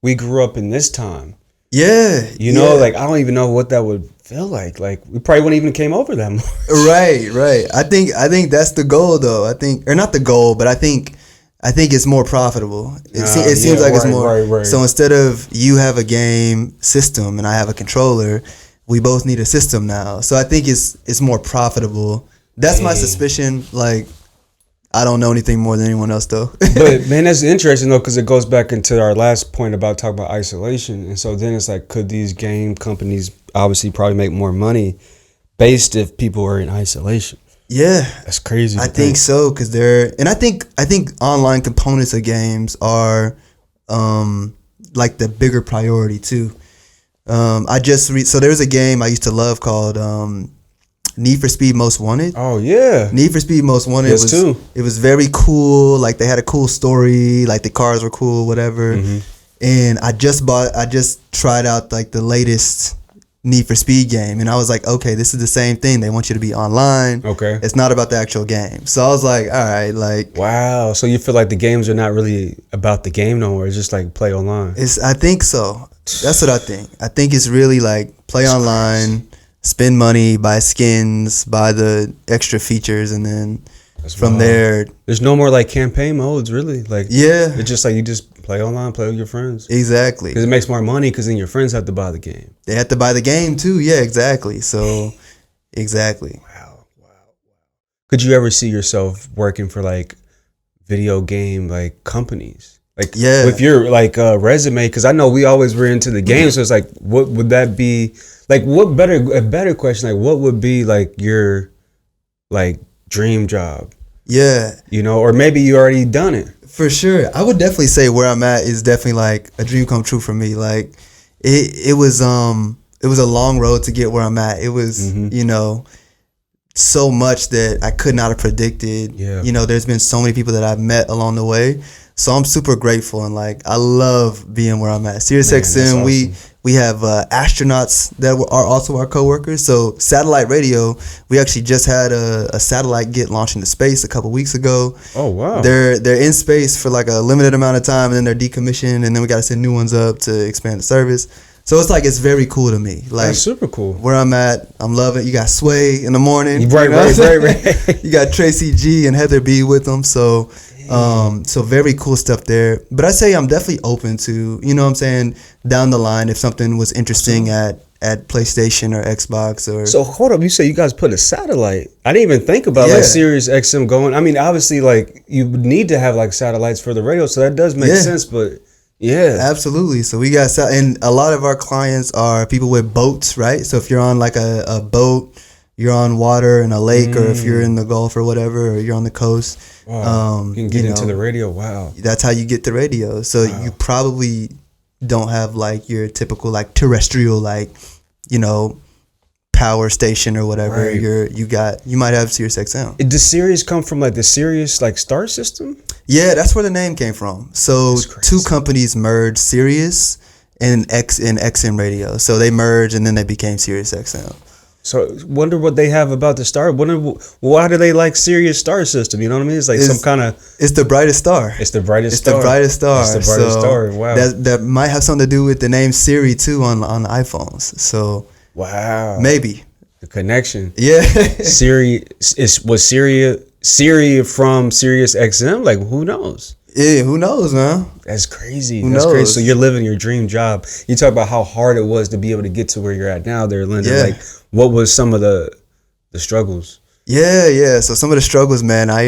we grew up in this time. Yeah, like I don't even know what that would feel like. Like we probably wouldn't even came over that much. Right. I think that's the goal, though. Or not the goal, but I think it's more profitable. It seems like it's more. Right. So instead of you have a game system and I have a controller, we both need a system now. So I think it's more profitable. That's my suspicion. Like I don't know anything more than anyone else though. But man, that's interesting though, because it goes back into our last point about talking about isolation. And so then it's like, could these game companies obviously probably make more money based if people are in isolation? Yeah, that's crazy. I think so, because I think online components of games are like the bigger priority too. So there was a game I used to love called Need for Speed Most Wanted. Oh yeah, Need for Speed Most Wanted it was very cool. Like they had a cool story. Like the cars were cool, whatever. Mm-hmm. And I just tried out like the latest Need for Speed game, and I was like, okay, this is the same thing. They want you to be online. Okay, it's not about the actual game. So I was like, all right, like, wow. So you feel like the games are not really about the game no more. It's just like play online. I think so. That's what I think. I think it's really like play online, spend money, buy skins, buy the extra features, and then from there, there's no more like campaign modes, really. Like, yeah, it's just like you just play online, play with your friends. Exactly. Because it makes more money, because then your friends have to buy the game. They have to buy the game too. Yeah, exactly. So, exactly. Wow. Could you ever see yourself working for like video game like companies? Like, yeah, with your like resume, because I know we always were into the game. So it's like, what would that be? Like, a better question? Like, what would be like your like dream job? Yeah, or maybe you already done it. For sure. I would definitely say where I'm at is definitely like a dream come true for me. Like it was a long road to get where I'm at. It was, so much that I could not have predicted. Yeah. There's been so many people that I've met along the way. So I'm super grateful, and like I love being where I'm at. SiriusXM, awesome. We have astronauts that are also our coworkers. So satellite radio, we actually just had a satellite get launched into space a couple weeks ago. Oh wow! They're in space for like a limited amount of time, and then they're decommissioned, and then we got to send new ones up to expand the service. So it's like, it's very cool to me. Like, that's super cool. Where I'm at, I'm loving it. You got Sway in the morning. Right. You got Tracy G and Heather B with them. So very cool stuff there. But I'd say I'm definitely open to, down the line, if something was interesting at PlayStation or Xbox or. So hold up, you say you guys put a satellite. I didn't even think about like SiriusXM going. I mean, obviously, like you need to have like satellites for the radio, so that does make sense. But yeah, absolutely. So we got, and a lot of our clients are people with boats, right? So if you're on like a boat, you're on water in a lake, or if you're in the Gulf or whatever, or you're on the coast. Wow. You can get into the radio. Wow. That's how you get the radio. So you probably don't have like your typical like terrestrial like, power station or whatever. Right. You might have SiriusXM. Does Sirius come from like the Sirius like star system? Yeah, that's where the name came from. So two companies merged, Sirius and XM Radio. So they merged and then they became SiriusXM. So wonder what they have about the star. Why do they like Sirius star system? You know what I mean? It's like some kind of. It's the brightest star. It's the brightest star. It's the brightest star. It's the brightest star. Wow. That might have something to do with the name Siri too on the iPhones. So. Wow. Maybe. The connection. Yeah. Siri was Siri from SiriusXM? Like, who knows? Yeah, who knows, man? That's crazy. That's crazy. So you're living your dream job. You talk about how hard it was to be able to get to where you're at now there, Lyndon. Like, what was some of the struggles? Yeah. So some of the struggles, man, I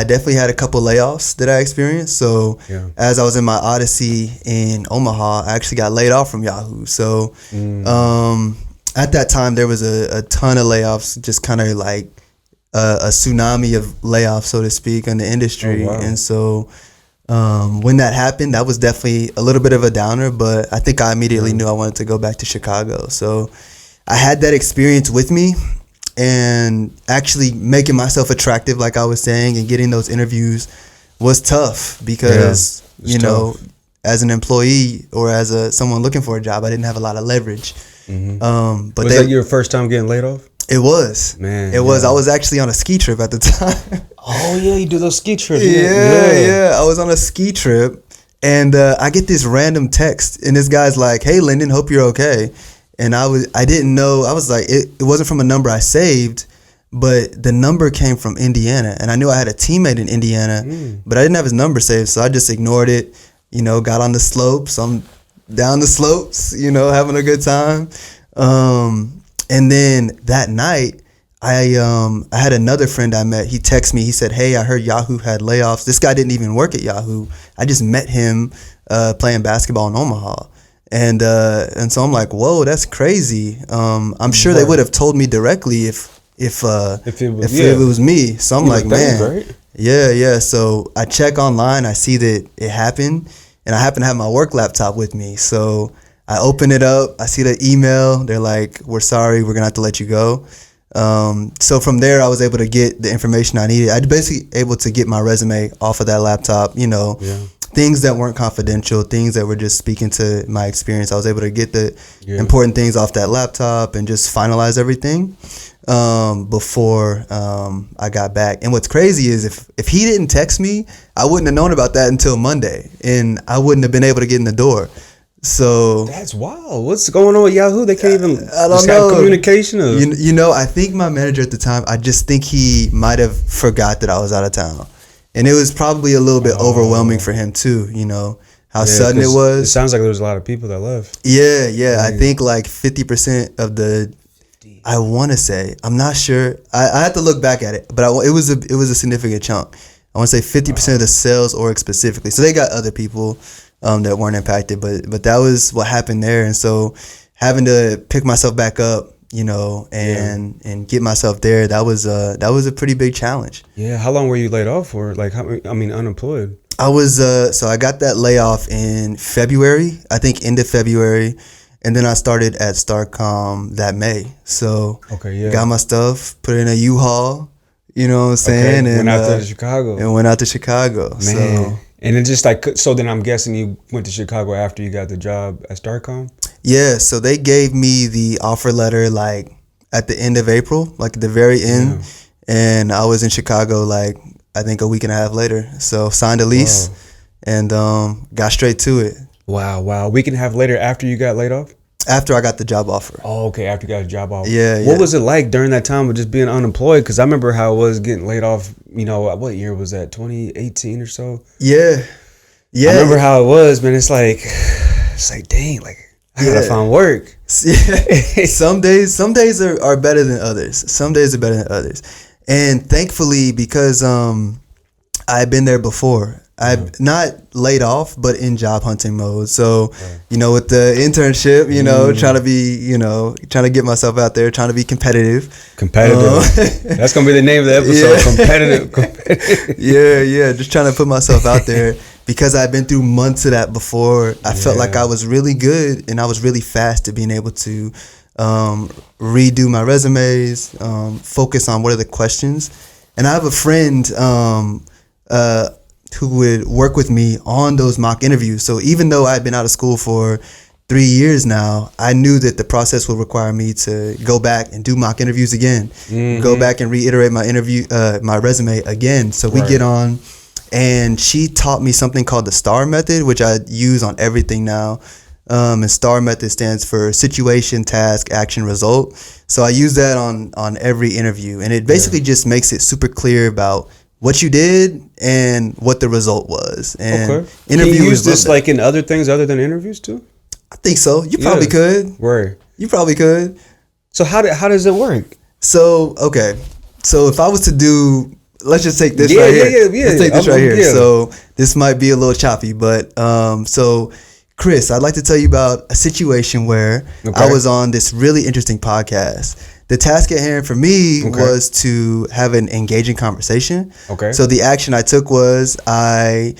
definitely had a couple layoffs that I experienced. So as I was in my odyssey in Omaha, I actually got laid off from Yahoo. So at that time, there was a ton of layoffs, just kind of like a tsunami of layoffs, so to speak, in the industry. Oh, wow. And so when that happened, that was definitely a little bit of a downer, but I think I immediately knew I wanted to go back to Chicago. So I had that experience with me, and actually making myself attractive, like I was saying, and getting those interviews was tough because, tough. As an employee or as someone looking for a job, I didn't have a lot of leverage. Mm-hmm. But was that your first time getting laid off? It was. Man. It was. I was actually on a ski trip at the time. Oh, yeah. You do those ski trips. Yeah. I was on a ski trip, and I get this random text, and this guy's like, "Hey, Lyndon, hope you're okay." And I didn't know. I was like, it wasn't from a number I saved, but the number came from Indiana, and I knew I had a teammate in Indiana, but I didn't have his number saved, so I just ignored it. Got on the slopes. I'm down the slopes, having a good time. And then that night, I had another friend I met. He texted me. He said, "Hey, I heard Yahoo had layoffs." This guy didn't even work at Yahoo. I just met him playing basketball in Omaha, and so I'm like, "Whoa, that's crazy." I'm sure they would have told me directly if it was me. So I'm like, man, right? Yeah. So I check online. I see that it happened, and I happen to have my work laptop with me. So I open it up. I see the email. They're like, "We're sorry. We're gonna have to let you go." So from there, I was able to get the information I needed. I was basically able to get my resume off of that laptop, things that weren't confidential, things that were just speaking to my experience. I was able to get the important things off that laptop and just finalize everything before I got back. And what's crazy is if he didn't text me, I wouldn't have known about that until Monday, and I wouldn't have been able to get in the door. So that's wild. What's going on with Yahoo? They can't even I don't know. have communication. I think my manager at the time, I just think he might have forgot that I was out of town. And it was probably a little bit overwhelming for him too, how sudden it was. It sounds like there was a lot of people that left. Yeah. I think like 50% of the, I want to say, I'm not sure. I have to look back at it, but it was a significant chunk. I want to say 50% of the sales org specifically. So they got other people that weren't impacted, but that was what happened there. And so having to pick myself back up, and get myself there, that was a pretty big challenge. Yeah. How long were you laid off for? Like, unemployed? I was so I got that layoff in February, I think end of February, and then I started at Starcom that May. So got my stuff, put it in a U-Haul, you know what I'm saying, and went out to Chicago. And went out to Chicago. Man. So. And it just so then I'm guessing you went to Chicago after you got the job at Starcom? Yeah, so they gave me the offer letter like at the end of April, like at the very end. Yeah. And I was in Chicago like I think a week and a half later. So signed a lease and got straight to it. Wow. A week and a half later after you got laid off? After I got the job offer. Oh, okay. After you got a job offer. Yeah. What was it like during that time of just being unemployed? Because I remember how it was getting laid off. What year was that? 2018 or so? Yeah. I remember how it was, man. It's like, dang, like I gotta find work. Some days are better than others. Some days are better than others. And thankfully, because I've been there before. I'm not laid off, but in job hunting mode. So, with the internship, trying to get myself out there, trying to be competitive. That's going to be the name of the episode, competitive. Yeah. Just trying to put myself out there because I've been through months of that before. I felt like I was really good and I was really fast at being able to redo my resumes, focus on what are the questions. And I have a friend, who would work with me on those mock interviews. So even though I'd been out of school for 3 years now, I knew that the process would require me to go back and do mock interviews again, go back and reiterate my resume again. So we get on, and she taught me something called the STAR method, which I use on everything now. And STAR method stands for situation, task, action, result. So I use that on every interview, and it basically just makes it super clear about what you did and what the result was. And Can you use this like in other things other than interviews too? I think so. You probably could. Where? You probably could. So how does it work? So so if I was to do, let's just take this right here. Yeah. Let's take this right here. So this might be a little choppy, but so Chris, I'd like to tell you about a situation where I was on this really interesting podcast. The task at hand for me was to have an engaging conversation. So the action I took was I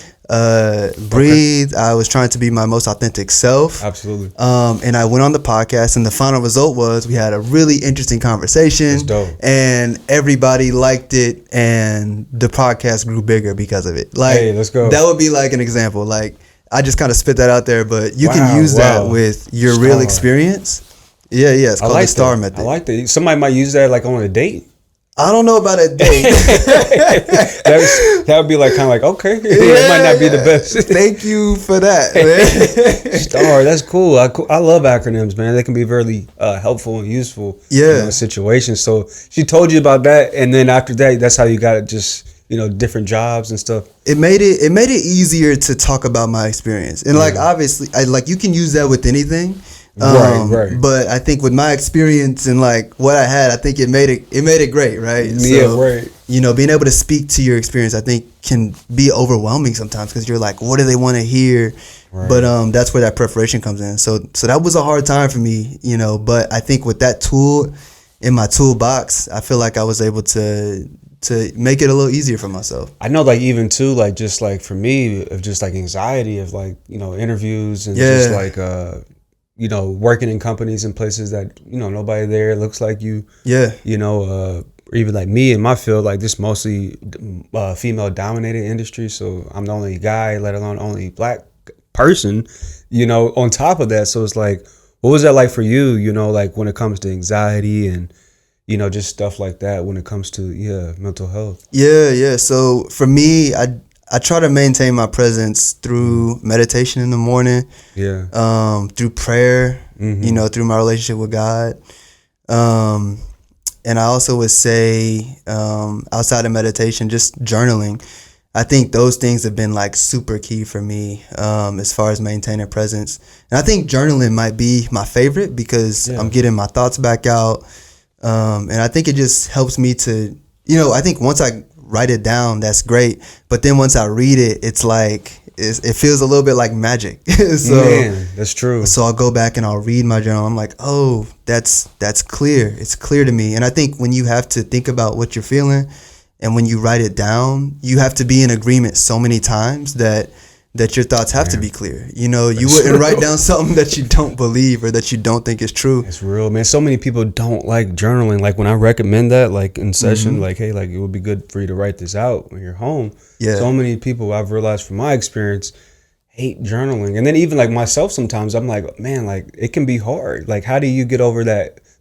breathed. I was trying to be my most authentic self. Absolutely. And I went on the podcast, and the final result was we had a really interesting conversation. That's dope. And everybody liked it, and the podcast grew bigger because of it. Like, hey, let's go. That would be like an example. Like, I just kind of spit that out there, but you can use that with your real experience. Yeah, it's called the STAR method. I like that. Somebody might use that like on a date. I don't know about a date. that would be like kind of like, okay, it might not be the best. Thank you for that, man. STAR, that's cool. I love acronyms, man. They can be very helpful and useful in situations. So she told you about that, and then after that, that's how you got it. Just different jobs and stuff. It made it easier to talk about my experience, and like obviously, you can use that with anything. Right. But I think with my experience and like what I had, I think it made it great, right? Yeah, right. You know, being able to speak to your experience, I think, can be overwhelming sometimes because you're like, what do they want to hear? Right. But that's where that preparation comes in. So that was a hard time for me, you know. But I think with that tool in my toolbox, I feel like I was able to make it a little easier for myself. I know, like, even too, like, just like for me, of just like anxiety of like, you know, interviews and just like you know, working in companies and places that, you know, nobody there looks like you. Yeah. You know, or even like me in my field, like this mostly female dominated industry. So I'm the only guy, let alone only black person, you know, on top of that. So it's like, what was that like for you, you know, like when it comes to anxiety and, you know, just stuff like that when it comes to, mental health? Yeah. So for me, I try to maintain my presence through meditation in the morning. Yeah. Through prayer, you know, through my relationship with God. And I also would say, outside of meditation, just journaling. I think those things have been like super key for me, as far as maintaining presence. And I think journaling might be my favorite because I'm getting my thoughts back out. And I think it just helps me to, you know, I think once I write it down, that's great. But then once I read it, it's like, it feels a little bit like magic. So, man, that's true. So I'll go back and I'll read my journal. I'm like, oh, that's clear. It's clear to me. And I think when you have to think about what you're feeling and when you write it down, you have to be in agreement so many times that your thoughts have to be clear. You know, you wouldn't write down something that you don't believe or that you don't think is true. It's real, man. So many people don't like journaling. Like when I recommend that, like in session, like, hey, like it would be good for you to write this out when you're home. Yeah. So many people I've realized from my experience hate journaling. And then even like myself, sometimes I'm like, man, like it can be hard. Like, how do you get over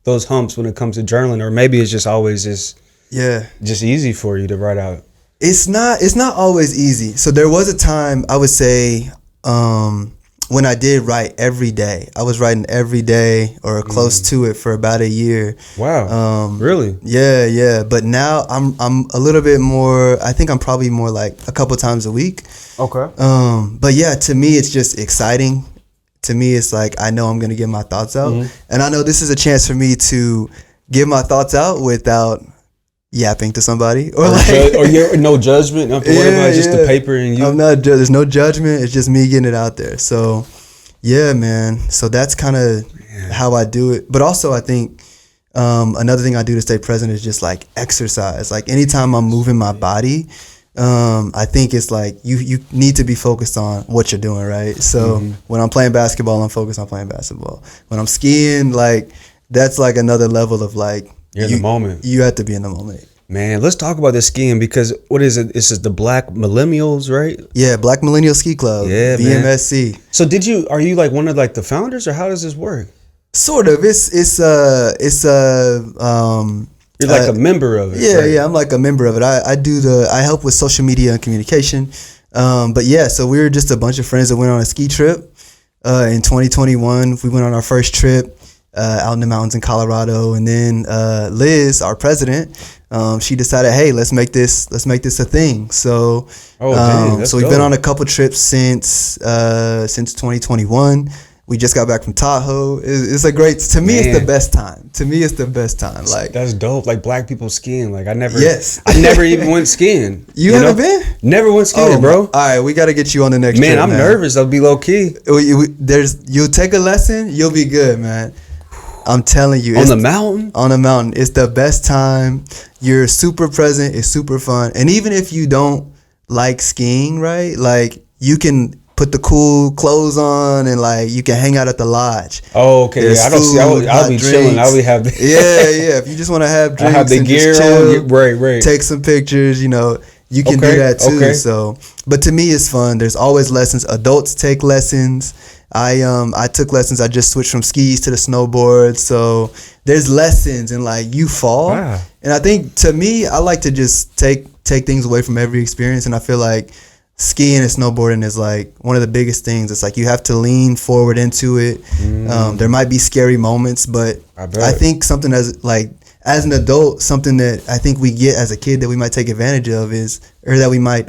those humps when it comes to journaling? Or maybe it's just always just easy for you to write out. It's not always easy. So there was a time, I would say, when I did write every day. I was writing every day or close to it for about a year. Wow. Really? Yeah. But now I'm a little bit more, I think I'm probably more like a couple times a week. Okay. But yeah, to me it's just exciting. To me it's like I know I'm going to get my thoughts out. And I know this is a chance for me to get my thoughts out without yapping to somebody or no judgment. Not to worry about just the paper and you. There's no judgment. It's just me getting it out there. So yeah, man. So that's kind of how I do it. But also I think another thing I do to stay present is just like exercise. Like anytime I'm moving my body, I think it's like you need to be focused on what you're doing, right? So when I'm playing basketball, I'm focused on playing basketball. When I'm skiing, like that's like another level of like, you're in the moment. You have to be in the moment. Man, let's talk about this skiing because what is it? This is the Black Millennials, right? Yeah, Black Millennial Ski Club. Yeah, BMSC. Man. So are you like one of like the founders or how does this work? Sort of. You're like a member of it. Yeah, right? Yeah, I'm like a member of it. I help with social media and communication. But yeah, so we were just a bunch of friends that went on a ski trip. In 2021, we went on our first trip. Out in the mountains in Colorado, and then Liz, our president, she decided, hey, let's make this a thing. So, so we've been on a couple trips since 2021. We just got back from Tahoe. It's a great. To me, it's the best time. Like that's dope. Like black people skiing. Like I never even went skiing. You haven't been? Never went skiing, bro. All right, we got to get you on the next trip. Man, I'm nervous. I'll be low key. You'll take a lesson. You'll be good, man. I'm telling you. On the mountain? On the mountain. It's the best time. You're super present. It's super fun. And even if you don't like skiing, right? Like you can put the cool clothes on and like you can hang out at the lodge. Oh, okay. There's I'll be chilling. I'll be having. Yeah. If you just want to have drinks, I have the gear on. Right. Take some pictures. You know, you can do that too. Okay. So, but to me, it's fun. There's always lessons. Adults take lessons. I took lessons. I just switched from skis to the snowboard. So there's lessons and like you fall. Wow. And I think to me, I like to just take things away from every experience. And I feel like skiing and snowboarding is like one of the biggest things. It's like you have to lean forward into it. There might be scary moments, but I think something as an adult, something that I think we get as a kid that we might take advantage of that we might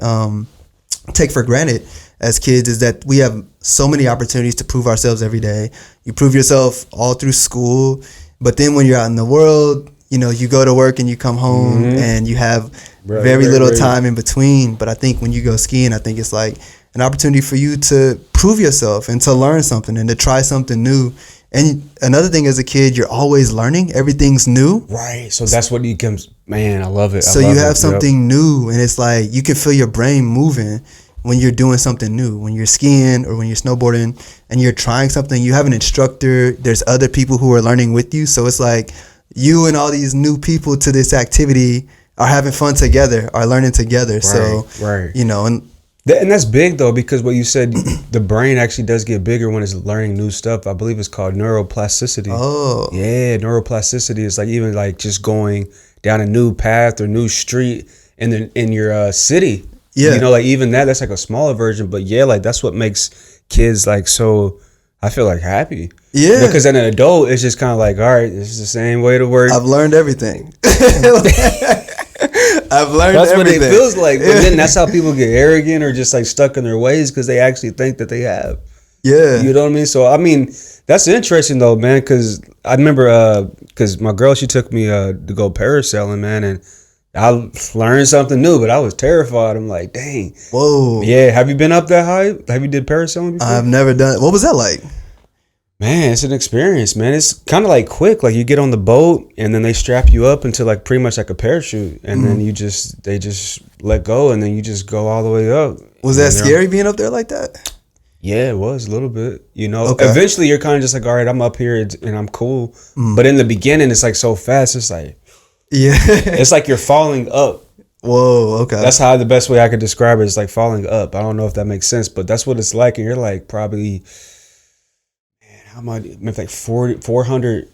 take for granted as kids is that we have so many opportunities to prove ourselves every day. You prove yourself all through school, but then when you're out in the world, you know, you go to work and you come home and you have very little time in between. But I think when you go skiing, I think it's like an opportunity for you to prove yourself and to learn something and to try something new. And another thing, as a kid, you're always learning. Everything's new. Right. So that's what you can, man, I love it. So you have something new, and it's like you can feel your brain moving when you're doing something new. When you're skiing or when you're snowboarding and you're trying something, you have an instructor. There's other people who are learning with you. So it's like you and all these new people to this activity are having fun together, are learning together. Right, so, you know, and that's big, though, because what you said, the brain actually does get bigger when it's learning new stuff. I believe it's called neuroplasticity. Oh. Yeah, neuroplasticity is like even like just going down a new path or new street in your city. Yeah. You know, like even that's like a smaller version. But yeah, like that's what makes kids like so, I feel like happy. Yeah. Because as an adult, it's just kind of like, all right, this is the same way to work. I've learned everything. I've learned that's everything. What it feels like. But then that's how people get arrogant or just like stuck in their ways because they actually think that they have. Yeah. You know what I mean? So, I mean, that's interesting though, man, because I remember because my girl, she took me to go parasailing, man, and I learned something new, but I was terrified. I'm like, dang. Whoa. Yeah. Have you been up that high? Have you did parasailing before? I've never done it. What was that like? Man, it's an experience, man. It's kind of like quick. Like you get on the boat and then they strap you up into like pretty much like a parachute, and then they just let go, and then you just go all the way up. Was that scary being up there like that? Yeah, it was a little bit. You know, Okay. Eventually you're kind of just like, all right, I'm up here and I'm cool. But in the beginning, it's like so fast. It's like, Yeah. it's like you're falling up. Whoa. Okay. That's how the best way I could describe it is like falling up. I don't know if that makes sense, but that's what it's like. And you're like probably, how much? Maybe like 400.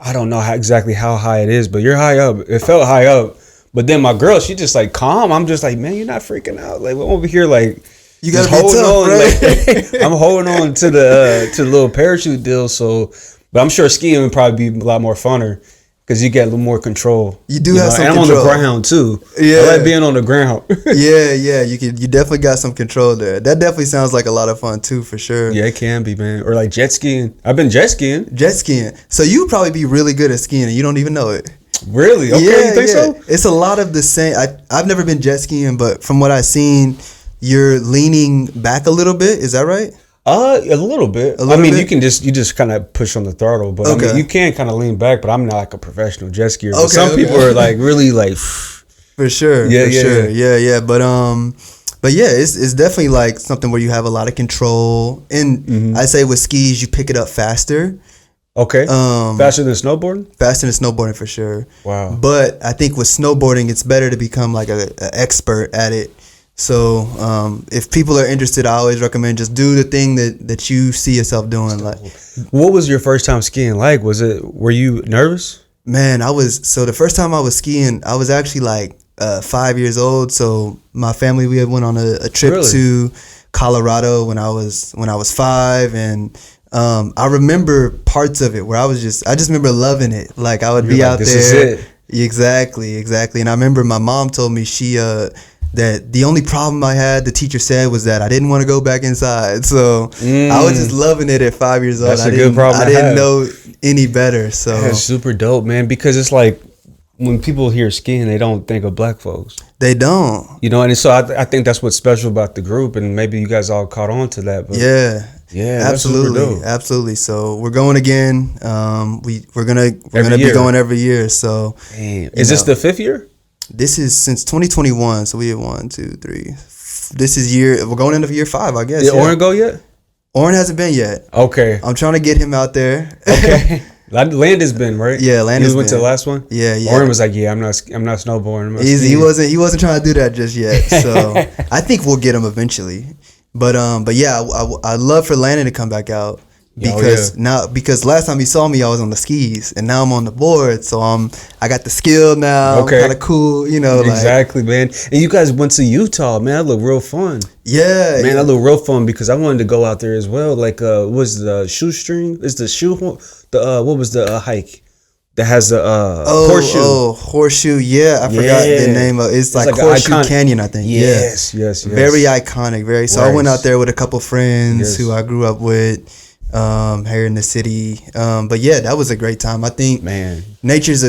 I don't know exactly how high it is, but you're high up. It felt high up. But then my girl, she just like calm. I'm just like, man, you're not freaking out. Like, we're over here like, you gotta just be tough, on, right? like, I'm holding on to the little parachute deal. So, but I'm sure skiing would probably be a lot more funner because you get a little more control. You do have some and control. I'm on the ground too. Yeah. I like being on the ground. Yeah. You definitely got some control there. That definitely sounds like a lot of fun too, for sure. Yeah, it can be, man. Or like jet skiing. I've been jet skiing. Jet skiing. So you would probably be really good at skiing and you don't even know it. Really? Okay, you think so? It's a lot of the same. I've never been jet skiing, but from what I've seen, you're leaning back a little bit. Is that right? A little bit. A little bit? you just kind of push on the throttle, but Okay. I mean, you can kind of lean back. But I'm not like a professional jet skier. But Okay, some people are like really like. For sure. Yeah, for yeah, sure. Yeah. But yeah, it's definitely like something where you have a lot of control, and I say with skis, you pick it up faster. Okay. Faster than snowboarding? Faster than snowboarding for sure. Wow. But I think with snowboarding, it's better to become like an expert at it. So if people are interested, I always recommend just do the thing that you see yourself doing. Like, What was your first time skiing like? Were you nervous? man, the first time I was skiing, I was actually like 5 years old. So my family, we had went on a trip Really? to Colorado when I was 5, and I remember parts of it where I just remember loving it. Like I would be out this there. is it. Exactly. And I remember my mom told me that the only problem I had, the teacher said, was that I didn't want to go back inside. So I was just loving it at 5 years old. That's a good problem I to didn't have. know any better. So That's super dope, man. Because it's like when people hear skiing, they don't think of black folks. they don't. You know, and so I think that's what's special about the group, and maybe you guys all caught on to that. But Yeah. that's super dope. Absolutely. So we're going again. We're gonna Every be year. going every year. So Damn. Is this the 5th year? this is since 2021. So we have 1, 2, 3. This is we're going into year 5, I guess. Did Oren go yet? Oren hasn't been yet. Okay. I'm trying to get him out there. Okay. Landon's been, right? Yeah, Landon's He went to been. the last one? Yeah. Oren was like, yeah, I'm not snowboarding. I'm not He skiing." he wasn't trying to do that just yet. So I think we'll get him eventually. But yeah, I'd love for Landon to come back out because last time he saw me, I was on the skis, and now I'm on the board. So I got the skill now. Okay. Kind of cool, you know. Exactly, man. And you guys went to Utah, man. That looked real fun. Yeah, Man, that looked real fun because I wanted to go out there as well. Like, what was the shoestring? Is the shoe? What was the hike? that has a horseshoe. Oh, horseshoe. Yeah, I forgot the name of it. It's like Horseshoe Canyon, I think. Yes. Very iconic. So I went out there with a couple friends who I grew up with here in the city. But yeah, that was a great time. I think nature's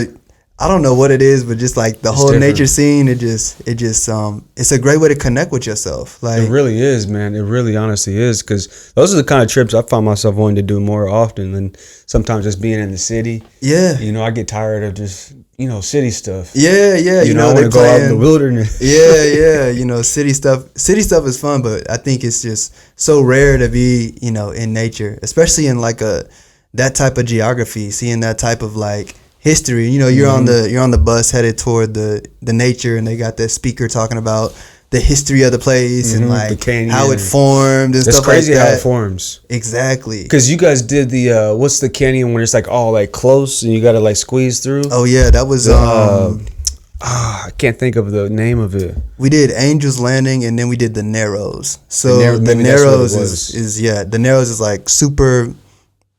I don't know what it is, but just like the whole different. Nature scene, it just it's a great way to connect with yourself. Like, it really is, man. It really honestly is, because those are the kind of trips I find myself wanting to do more often than sometimes just being in the city. Yeah. I get tired of just, city stuff. Yeah. I want to go out in the wilderness. Yeah. City stuff is fun, but I think it's just so rare to be, in nature, especially in like that type of geography, seeing that type of like history. You're on the bus headed toward the nature, and they got that speaker talking about the history of the place and like how it formed and stuff like that. That's crazy how it forms. Exactly. Because you guys did the what's the canyon where it's like all like close and you gotta like squeeze through? Oh yeah, that was I can't think of the name of it. We did Angel's Landing, and then we did the Narrows. So the Narrows is the Narrows is like super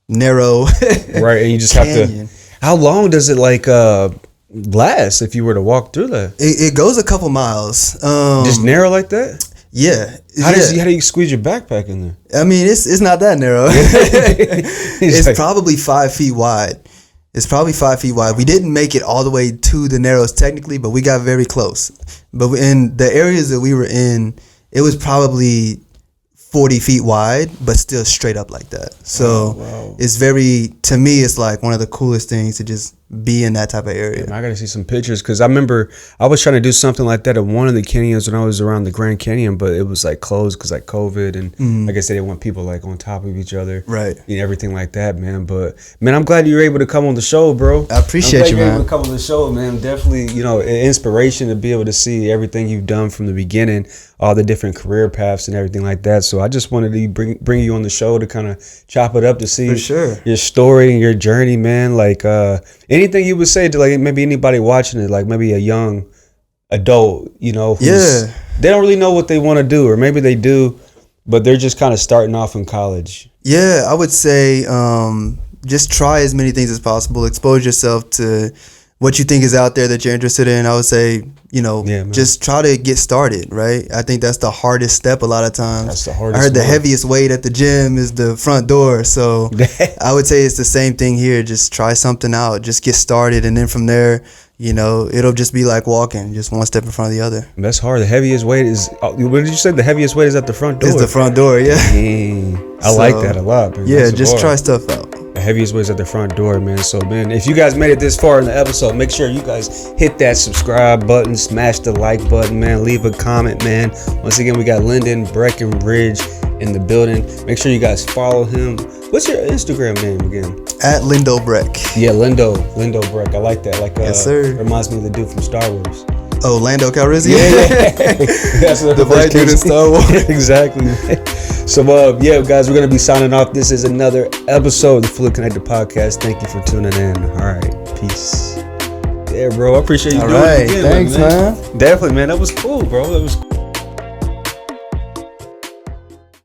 narrow. Right, and you just canyon. Have to. How long does it like last if you were to walk through that? It goes a couple miles. Just narrow like that? Yeah. How do you squeeze your backpack in there? I mean, it's not that narrow. It's like, probably 5 feet wide. It's probably 5 feet wide. We didn't make it all the way to the Narrows technically, but we got very close. But in the areas that we were in, it was probably 40 feet wide, but still straight up like that. So it's to me, it's like one of the coolest things to just be in that type of area. I gotta see some pictures, because I remember I was trying to do something like that at one of the canyons when I was around the Grand Canyon, but it was like closed because like COVID, and I guess they didn't want people like on top of each other, right? And everything like that, man. But man, I'm glad you were able to come on the show, bro. I appreciate you, man. Able to come on the show, man. Definitely, an inspiration to be able to see everything you've done from the beginning, all the different career paths and everything like that. So I just wanted to bring you on the show to kind of chop it up to see your story and your journey, man. Like anything you would say to like maybe anybody watching it, like maybe a young adult, who's, they don't really know what they want to do, or maybe they do, but they're just kind of starting off in college. Yeah, I would say just try as many things as possible. Expose yourself to what you think is out there that you're interested in. I would say, just try to get started, right? I think that's the hardest step a lot of times. That's the hardest. I heard the heaviest weight at the gym is the front door. So I would say it's the same thing here. Just try something out. Just get started. And then from there, it'll just be like walking, just one step in front of the other. That's hard. The heaviest weight is, what did you say? The heaviest weight is at the front door? It's the front door, yeah. I like that a lot, man. Yeah, just try stuff out. The heaviest weights at the front door, man. So, man, if you guys made it this far in the episode, make sure you guys hit that subscribe button, smash the like button, man. Leave a comment, man. Once again, we got Lyndon Breckenridge in the building. Make sure you guys follow him. What's your Instagram name again? At Lindo Breck. Yeah, Lindo Breck. I like that. Like, yes, sir. Reminds me of the dude from Star Wars. Oh, Lando Calrissian? Yeah. That's the black dude in Star Wars. Exactly. So, guys, we're going to be signing off. This is another episode of the Fully Connected Podcast. Thank you for tuning in. All right. Peace. Yeah, bro. I appreciate you doing it again. Thanks, man. Definitely, man. That was cool, bro. That was cool.